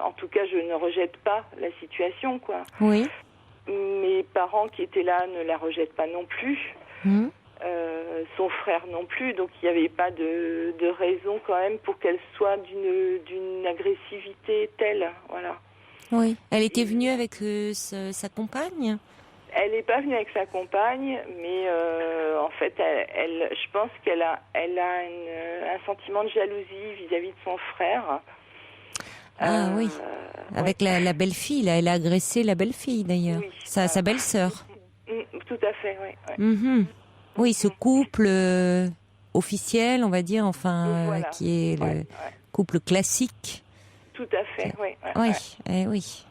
en tout cas, je ne rejette pas la situation, quoi. Oui. Mes parents qui étaient là ne la rejettent pas non plus. Son frère non plus, donc il n'y avait pas de raison quand même pour qu'elle soit d'une agressivité telle, voilà. Oui. Elle était venue avec sa compagne? Elle n'est pas venue avec sa compagne, mais en fait, je pense qu'elle a un sentiment de jalousie vis-à-vis de son frère. Oui. Avec la belle-fille, là, elle a agressé la belle-fille d'ailleurs, oui, sa belle-sœur. Tout à fait, oui. Oui, ce couple officiel, on va dire, voilà. qui est le couple classique. Tout à fait, oui. Oui.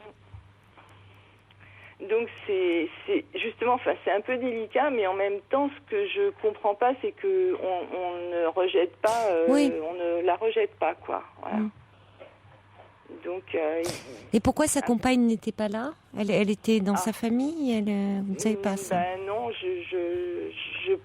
Donc c'est justement, c'est un peu délicat, mais en même temps, ce que je comprends pas, c'est que on ne rejette pas, on ne la rejette pas, quoi. Voilà. Donc. Et pourquoi sa compagne n'était pas là? Elle était dans sa famille. Vous ne savez pas ça? Non, je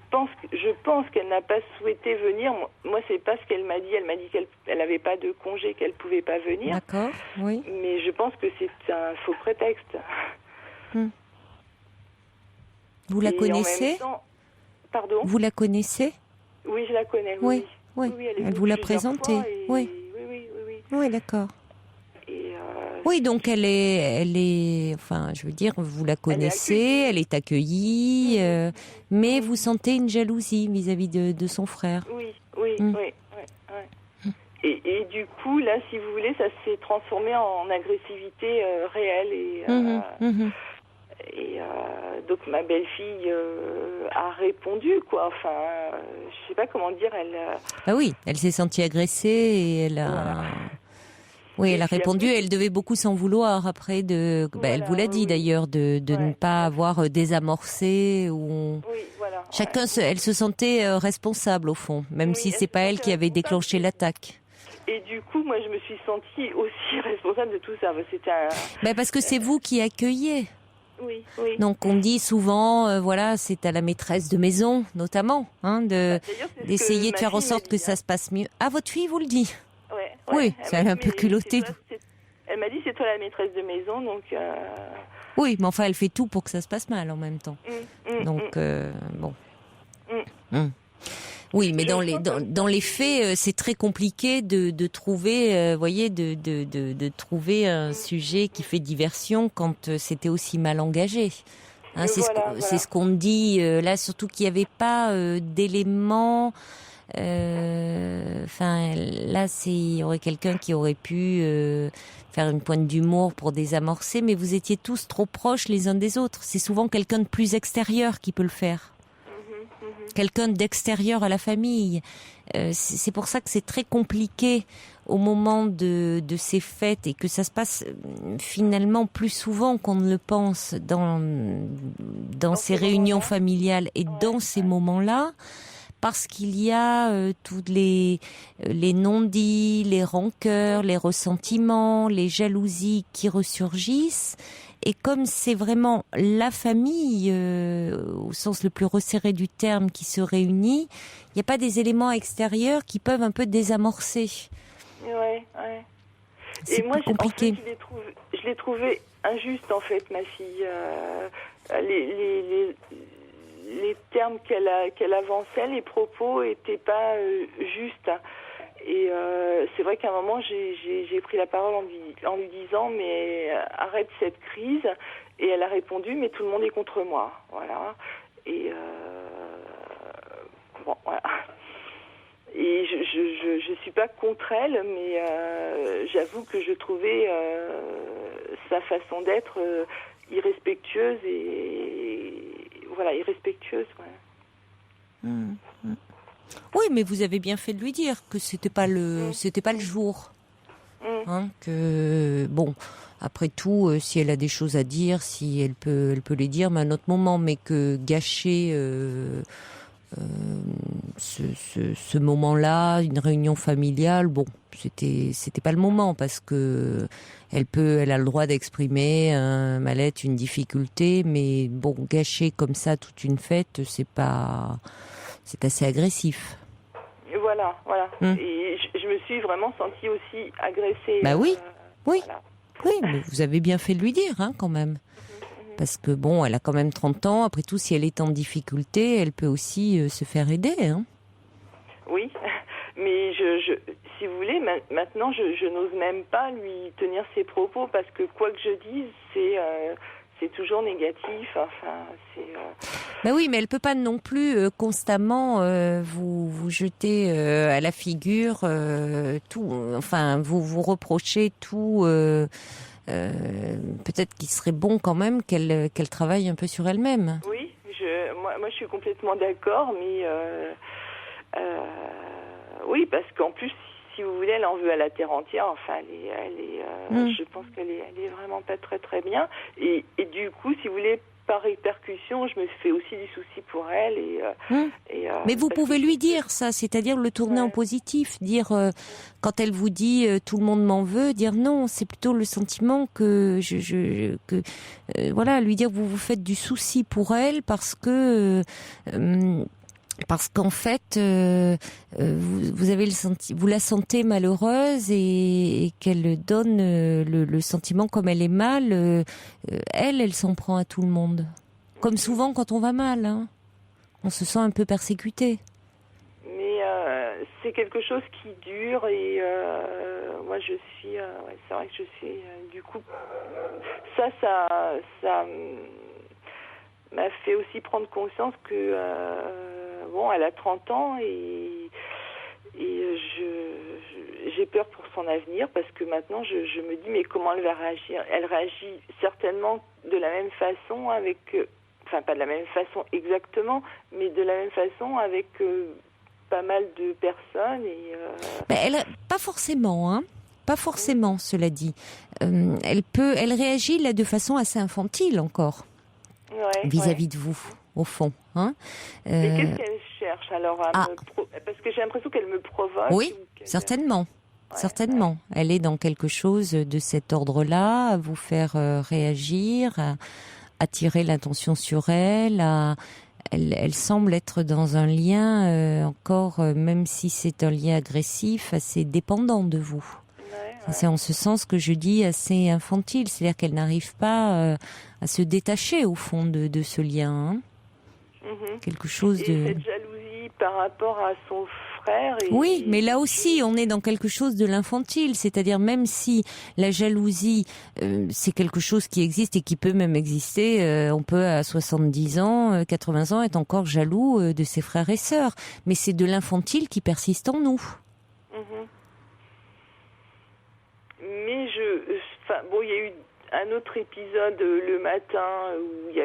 pense qu'elle n'a pas souhaité venir. Moi, c'est pas ce qu'elle m'a dit. Elle m'a dit qu'elle n'avait pas de congé, qu'elle pouvait pas venir. D'accord, oui. Mais je pense que c'est un faux prétexte. Vous la connaissez? Pardon? Vous la connaissez? Oui, je la connais. Oui. Elle vous l'a présentée. Oui. Oui, d'accord. Oui, donc elle est, enfin, je veux dire, vous la connaissez, elle est accueillie, mais vous sentez une jalousie vis-à-vis de son frère. Oui. Et du coup, là, si vous voulez, ça s'est transformé en agressivité réelle, et donc ma belle-fille a répondu, quoi. Enfin, je sais pas comment dire, Ah oui, elle s'est sentie agressée et elle a. Voilà. Oui, elle a répondu. Elle devait beaucoup s'en vouloir après. Elle vous l'a dit d'ailleurs, de ne pas avoir désamorcé ou. Oui, voilà. Elle se sentait responsable au fond, même si c'est pas elle qui avait déclenché l'attaque. Et du coup, moi, je me suis sentie aussi responsable de tout ça. C'était parce que c'est vous qui accueillez. Oui. Donc on dit souvent, voilà, c'est à la maîtresse de maison, notamment, d'essayer de faire en sorte que ça se passe mieux. Ah, votre fille vous le dit? Ouais. Oui, elle est un peu culottée. Elle m'a dit, c'est toi la maîtresse de maison, donc... Oui, mais enfin, elle fait tout pour que ça se passe mal en même temps. Donc, bon. Oui, mais dans les faits, c'est très compliqué de trouver, de trouver un sujet qui fait diversion quand c'était aussi mal engagé. C'est ce qu'on dit là, surtout qu'il n'y avait pas d'éléments. Là, il y aurait quelqu'un qui aurait pu faire une pointe d'humour pour désamorcer, mais vous étiez tous trop proches les uns des autres. C'est souvent quelqu'un de plus extérieur qui peut le faire. Quelqu'un d'extérieur à la famille. C'est pour ça que c'est très compliqué au moment de ces fêtes et que ça se passe finalement plus souvent qu'on ne le pense dans ces réunions familiales et dans ces moments-là, parce qu'il y a tous les non-dits, les rancœurs, les ressentiments, les jalousies qui ressurgissent. Et comme c'est vraiment la famille, au sens le plus resserré du terme, qui se réunit, il n'y a pas des éléments extérieurs qui peuvent un peu désamorcer. Ouais. C'est plus compliqué. En fait, je l'ai trouvé injuste, en fait, ma fille. Les termes qu'elle avançait, les propos n'étaient pas justes. Et c'est vrai qu'à un moment, j'ai pris la parole en lui disant, mais arrête cette crise. Et elle a répondu, mais tout le monde est contre moi. Voilà. Et voilà. Et je suis pas contre elle, mais j'avoue que je trouvais sa façon d'être irrespectueuse irrespectueuse. Ouais. Oui, mais vous avez bien fait de lui dire que c'était pas le jour. Que bon, après tout, si elle a des choses à dire, si elle peut les dire, mais à un autre moment, mais que gâcher ce moment-là, une réunion familiale, bon, c'était pas le moment, parce que elle a le droit d'exprimer un mal-être, une difficulté, mais bon, gâcher comme ça toute une fête, c'est assez agressif. Voilà. Et je me suis vraiment sentie aussi agressée. Oui. Voilà. Oui, mais vous avez bien fait de lui dire, quand même. Parce que bon, elle a quand même 30 ans. Après tout, si elle est en difficulté, elle peut aussi se faire aider. Oui, mais si vous voulez, maintenant, je n'ose même pas lui tenir ses propos parce que quoi que je dise, c'est toujours négatif. Enfin, oui, mais elle peut pas non plus constamment vous jeter à la figure tout. Enfin, vous reprocher tout. Peut-être qu'il serait bon quand même qu'elle travaille un peu sur elle-même. Oui, moi je suis complètement d'accord, mais oui, parce qu'en plus, si vous voulez, elle en veut à la terre entière. Enfin, je pense qu'elle est vraiment pas très très bien. Et du coup, si vous voulez, par répercussion, je me fais aussi du souci pour elle. Mais vous pouvez lui dire ça, c'est-à-dire le tourner en positif, dire quand elle vous dit tout le monde m'en veut, dire non, c'est plutôt le sentiment que voilà, lui dire vous faites du souci pour elle parce qu'en fait vous avez vous la sentez malheureuse et qu'elle donne le sentiment comme elle est mal, elle s'en prend à tout le monde, comme souvent quand on va mal, on se sent un peu persécuté. Mais c'est quelque chose qui dure et moi je suis c'est vrai que je suis du coup ça m'a fait aussi prendre conscience que elle a 30 ans et j'ai peur pour son avenir parce que maintenant je me dis mais comment elle va réagir? Elle réagit certainement de la même façon enfin pas de la même façon exactement, mais de la même façon avec pas mal de personnes pas forcément, pas forcément, cela dit. Elle réagit là de façon assez infantile encore vis-à-vis de vous. au fond. Hein. Mais qu'est-ce qu'elle cherche alors parce que j'ai l'impression qu'elle me provoque. Oui, certainement. Ouais, certainement. Ouais. Elle est dans quelque chose de cet ordre-là, à vous faire réagir, à attirer l'attention sur elle. Elle semble être dans un lien encore, même si c'est un lien agressif, assez dépendant de vous. Ouais. C'est en ce sens que je dis assez infantile, c'est-à-dire qu'elle n'arrive pas à se détacher au fond de ce lien. Hein. Quelque chose de... cette jalousie par rapport à son frère. Oui, mais là aussi, on est dans quelque chose de l'infantile, c'est-à-dire même si la jalousie, c'est quelque chose qui existe et qui peut même exister, on peut à 70 ans, 80 ans être encore jaloux de ses frères et sœurs, mais c'est de l'infantile qui persiste en nous. Mais bon, il y a eu un autre épisode le matin où il y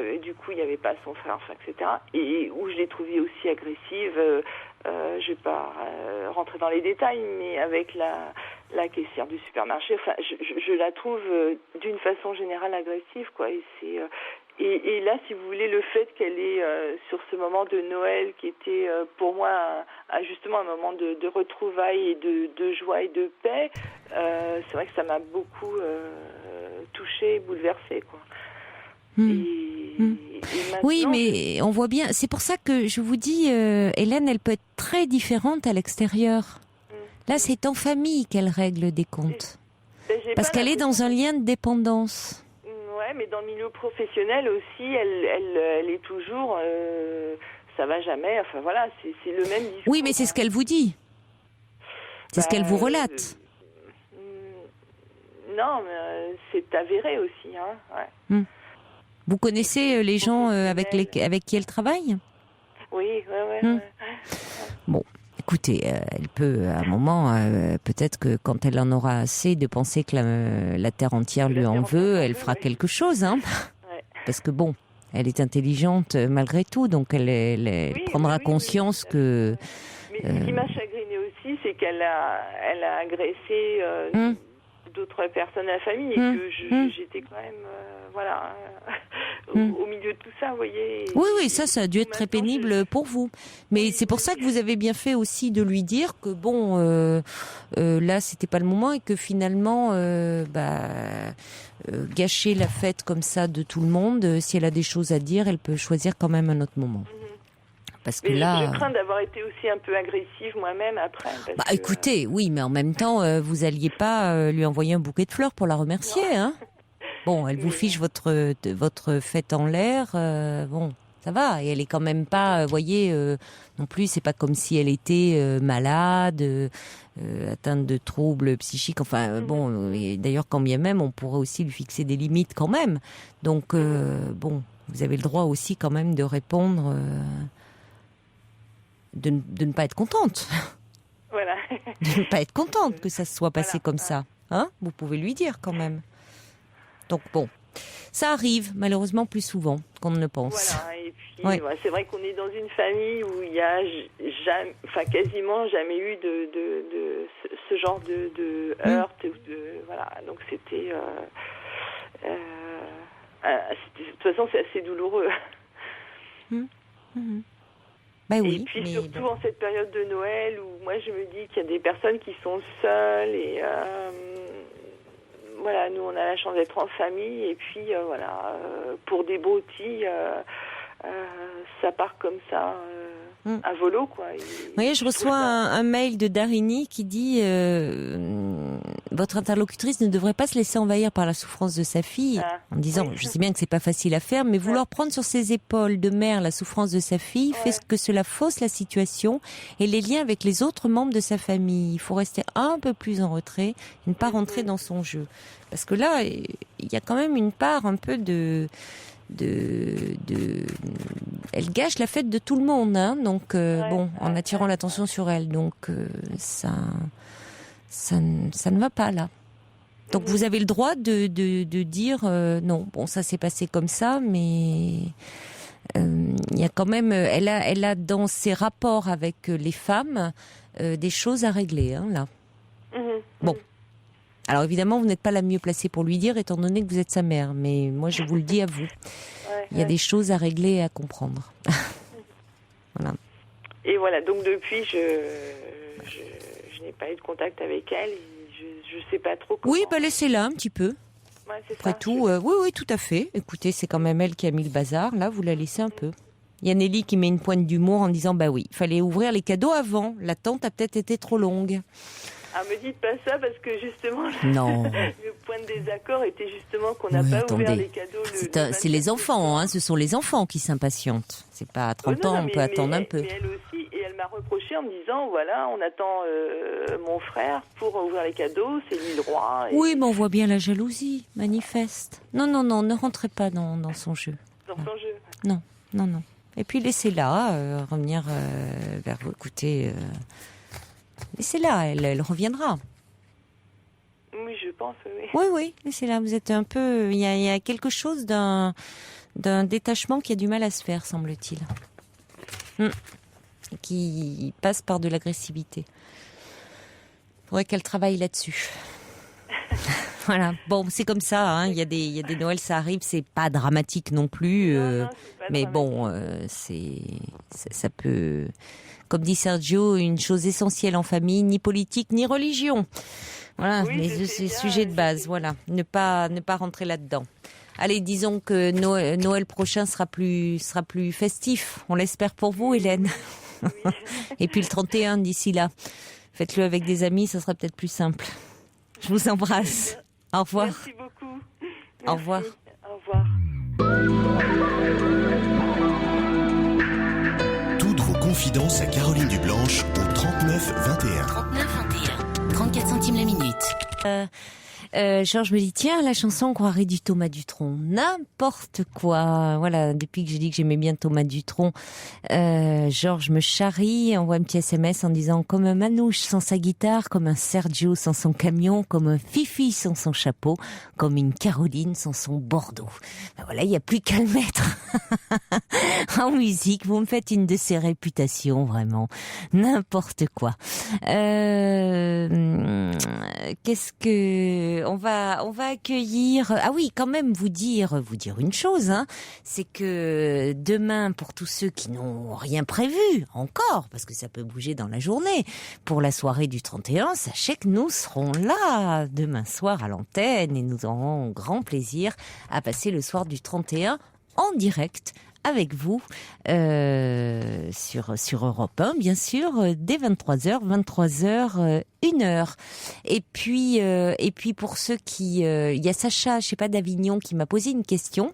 avait pas son frère, etc. Et où je l'ai trouvée aussi agressive. Je vais pas rentrer dans les détails, mais avec la caissière du supermarché. Enfin, je la trouve d'une façon générale agressive, quoi. Et là, si vous voulez, le fait qu'elle ait sur ce moment de Noël qui était pour moi justement un moment de retrouvailles et de joie et de paix, c'est vrai que ça m'a beaucoup touchée, bouleversée, quoi. Et maintenant, oui, mais on voit bien. C'est pour ça que je vous dis, Hélène, elle peut être très différente à l'extérieur. Là, c'est en famille qu'elle règle des comptes, parce qu'elle est dans un lien de dépendance. Ouais, mais dans le milieu professionnel aussi, elle est toujours, ça va jamais. Enfin voilà, c'est le même discours. Oui, mais c'est ce qu'elle vous dit. C'est ce qu'elle vous relate. Non, mais c'est avéré aussi, hein. Ouais. Vous connaissez les gens avec qui elle travaille ? Oui, ouais. Bon, écoutez, elle peut, à un moment, peut-être que quand elle en aura assez de penser que la terre entière lui en veut, elle fera quelque chose, hein. Ouais. Parce que bon, elle est intelligente malgré tout, donc elle prendra conscience que... Mais ce qui m'a chagrinée aussi, c'est qu'elle a agressé... d'autres personnes à la famille et que j'étais quand même au milieu de tout ça, vous voyez. Oui, ça a dû être très pénible pour vous. Mais c'est pour ça que vous avez bien fait aussi de lui dire que bon, là c'était pas le moment et que finalement, gâcher la fête comme ça de tout le monde, si elle a des choses à dire, elle peut choisir quand même un autre moment. Parce que là, je crains d'avoir été aussi un peu agressive moi-même après. Écoutez, oui, mais en même temps, vous alliez pas lui envoyer un bouquet de fleurs pour la remercier, hein. Bon, elle vous fiche votre fête en l'air, bon, ça va. Et elle est quand même pas, voyez, non plus, c'est pas comme si elle était malade, atteinte de troubles psychiques. Enfin, bon, et d'ailleurs, quand bien même, on pourrait aussi lui fixer des limites quand même. Donc, bon, vous avez le droit aussi quand même de répondre. De ne pas être contente. Voilà. De ne pas être contente que ça se soit passé comme ça. Hein ? Vous pouvez lui dire quand même. Donc bon, ça arrive malheureusement plus souvent qu'on ne le pense. Voilà, et puis c'est vrai qu'on est dans une famille où il y a quasiment jamais eu de ce genre de heurts. Voilà, donc c'était... de toute façon, c'est assez douloureux. Oui, et puis surtout en cette période de Noël où moi je me dis qu'il y a des personnes qui sont seules et nous on a la chance d'être en famille et puis pour des broutilles ça part comme ça à volo, quoi. Oui, je reçois un mail de Darini qui dit votre interlocutrice ne devrait pas se laisser envahir par la souffrance de sa fille, en disant, je sais bien que c'est pas facile à faire, mais vouloir prendre sur ses épaules de mère la souffrance de sa fille fait que cela fausse la situation et les liens avec les autres membres de sa famille. Il faut rester un peu plus en retrait et ne pas rentrer dans son jeu. Parce que là, il y a quand même une part un peu elle gâche la fête de tout le monde, hein, donc en attirant l'attention sur elle, donc ça ne va pas là. Donc vous avez le droit de dire non, bon ça s'est passé comme ça, mais il y a quand même, elle a dans ses rapports avec les femmes des choses à régler, hein, là. Bon. Alors évidemment, vous n'êtes pas la mieux placée pour lui dire, étant donné que vous êtes sa mère, mais moi je vous le dis à vous. Il y a des choses à régler et à comprendre. Voilà. Et voilà, donc depuis, je n'ai pas eu de contact avec elle. Et je sais pas trop comment. Oui, laissez-la un petit peu. Ouais, c'est Après ça. tout, oui, tout à fait. Écoutez, c'est quand même elle qui a mis le bazar. Là, vous la laissez un peu. Il y a Nelly qui met une pointe d'humour en disant, oui, il fallait ouvrir les cadeaux avant. L'attente a peut-être été trop longue. Ah, me dites pas ça parce que justement, Non. le point de désaccord était justement qu'on n'a pas ouvert les cadeaux. C'est les enfants, hein, ce sont les enfants qui s'impatientent. C'est pas à 30 ans, on peut attendre un peu. Mais elle aussi, et elle m'a reproché en me disant, voilà, on attend mon frère pour ouvrir les cadeaux, c'est lui le roi. Et... Oui, mais on voit bien la jalousie, manifeste. Non, ne rentrez pas dans son jeu. Dans son jeu. Non. Et puis laissez-la revenir vers vous. Écoutez, laissez-la, elle reviendra. Oui, je pense, oui. Oui, laissez-la. Vous êtes un peu... Il y a quelque chose d'un détachement qui a du mal à se faire, semble-t-il. Qui passe par de l'agressivité. Il faudrait qu'elle travaille là-dessus. Voilà. Bon, c'est comme ça. Hein. Il y a des Noëls, ça arrive. C'est pas dramatique non plus. Non, c'est pas mais dramatique. Bon, ça peut. Comme dit Sergio, une chose essentielle en famille, ni politique ni religion. Voilà, Oui, c'est sujet de base. Voilà, ne pas rentrer là-dedans. Allez, disons que Noël prochain sera plus festif. On l'espère pour vous, Hélène. Oui. Et puis le 31 d'ici là. Faites-le avec des amis, ça sera peut-être plus simple. Je vous embrasse. Au revoir. Merci beaucoup. Au revoir. Au revoir. Toutes vos confidences à Caroline Dublanche au 39 21. 39 21. 34 centimes la minute. Georges me dit, tiens, la chanson, on croirait du Thomas Dutronc. N'importe quoi. Voilà, depuis que j'ai dit que j'aimais bien Thomas Dutronc, Georges me charrie, envoie un petit SMS en disant, comme un Manouche sans sa guitare, comme un Sergio sans son camion, comme un Fifi sans son chapeau, comme une Caroline sans son Bordeaux. Ben voilà, il n'y a plus qu'à le mettre en musique. Vous me faites une de ces réputations, vraiment. N'importe quoi. Qu'est-ce que... On va accueillir... Ah oui, quand même vous dire une chose, hein, c'est que demain, pour tous ceux qui n'ont rien prévu encore, parce que ça peut bouger dans la journée, pour la soirée du 31, sachez que nous serons là demain soir à l'antenne et nous aurons grand plaisir à passer le soir du 31 en direct avec vous sur Europe 1, bien sûr, dès 23h, 1h. Et puis pour ceux qui... il y a Sacha, je sais pas, d'Avignon qui m'a posé une question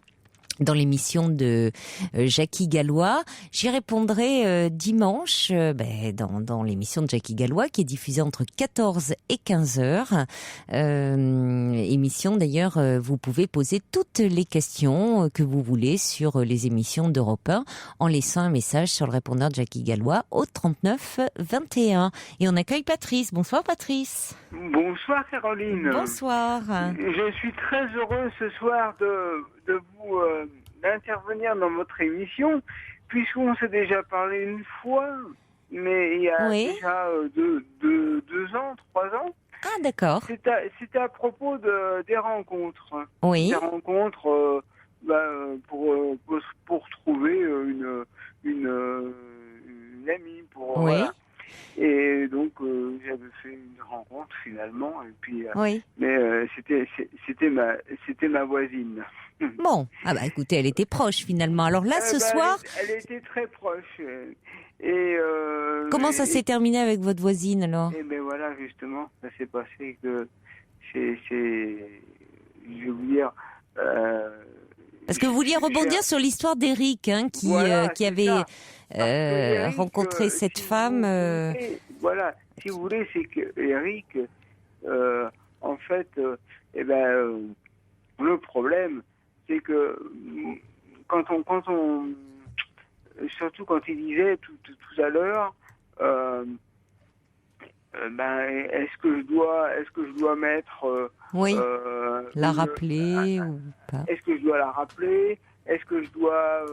dans l'émission de Jackie Gallois. J'y répondrai dimanche dans l'émission de Jackie Gallois qui est diffusée entre 14 et 15 heures. Émission d'ailleurs, vous pouvez poser toutes les questions que vous voulez sur les émissions d'Europe 1 en laissant un message sur le répondeur de Jackie Gallois au 39 21. Et on accueille Patrice. Bonsoir Patrice. Bonsoir Caroline. Bonsoir. Je suis très heureux ce soir de vous d'intervenir dans votre émission, puisqu'on s'est déjà parlé une fois, mais il y a déjà 2 ans, 3 ans. Ah d'accord. C'était à propos des rencontres. Oui. Des rencontres pour trouver une amie pour. Oui. Voilà. Et donc j'avais fait une rencontre finalement et puis mais c'était ma voisine. Bon, écoutez, elle était proche finalement. Alors là ce soir, elle était très proche. Et comment ça s'est terminé avec votre voisine alors? Et ben voilà justement, ça s'est passé que je vais vous dire. Parce que vous vouliez rebondir sur l'histoire d'Éric, hein, qui avait rencontré cette femme. Voilà, si vous voulez, c'est que Éric, en fait, le problème, c'est que surtout quand il disait tout à l'heure, est-ce que je dois mettre la rappeler ou pas? Est-ce que je dois la rappeler? Est-ce que je dois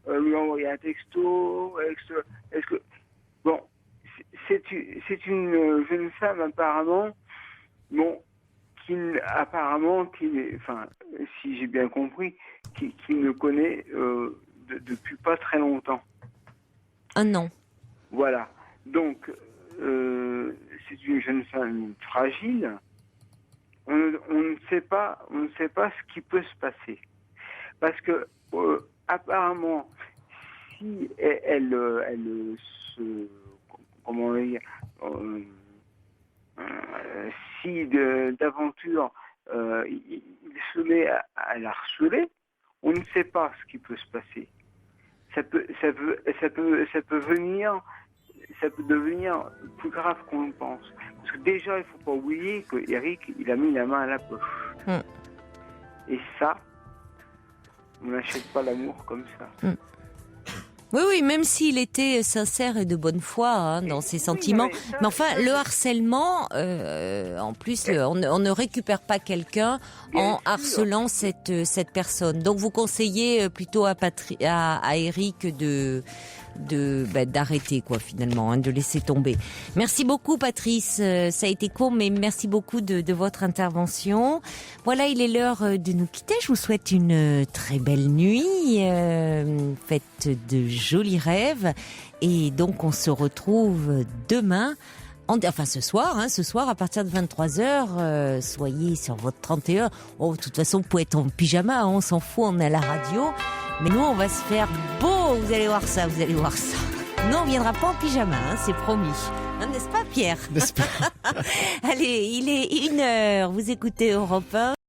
lui envoyer un texto? Est-ce que bon, c'est une jeune femme apparemment, bon, apparemment, enfin, si j'ai bien compris, qui me connaît depuis pas très longtemps. Un an. Voilà. Donc, c'est une jeune femme fragile. On ne sait pas ce qui peut se passer. Parce que, apparemment, si elle se... Comment dire si d'aventure il se met à la harceler, on ne sait pas ce qui peut se passer. Ça peut devenir plus grave qu'on le pense. Parce que déjà, il ne faut pas oublier que Eric, il a mis la main à la poche. Et ça, on n'achète pas l'amour comme ça. Oui, même s'il était sincère et de bonne foi dans ses sentiments. Mais enfin, le harcèlement, en plus, on ne récupère pas quelqu'un en harcelant cette personne. Donc, vous conseillez plutôt à Eric d'arrêter, quoi, finalement, de laisser tomber. Merci beaucoup, Patrice. Ça a été court, mais merci beaucoup de votre intervention. Voilà, il est l'heure de nous quitter. Je vous souhaite une très belle nuit, faites de jolis rêves. Et donc, on se retrouve demain. Ce soir à partir de 23h, soyez sur votre 31. Oh, de toute façon, vous pouvez être en pyjama, on s'en fout, on est à la radio. Mais nous, on va se faire beau, vous allez voir ça. Nous, on viendra pas en pyjama, c'est promis. N'est-ce pas, Pierre? N'est-ce pas? Allez, il est 1h, vous écoutez Europe 1.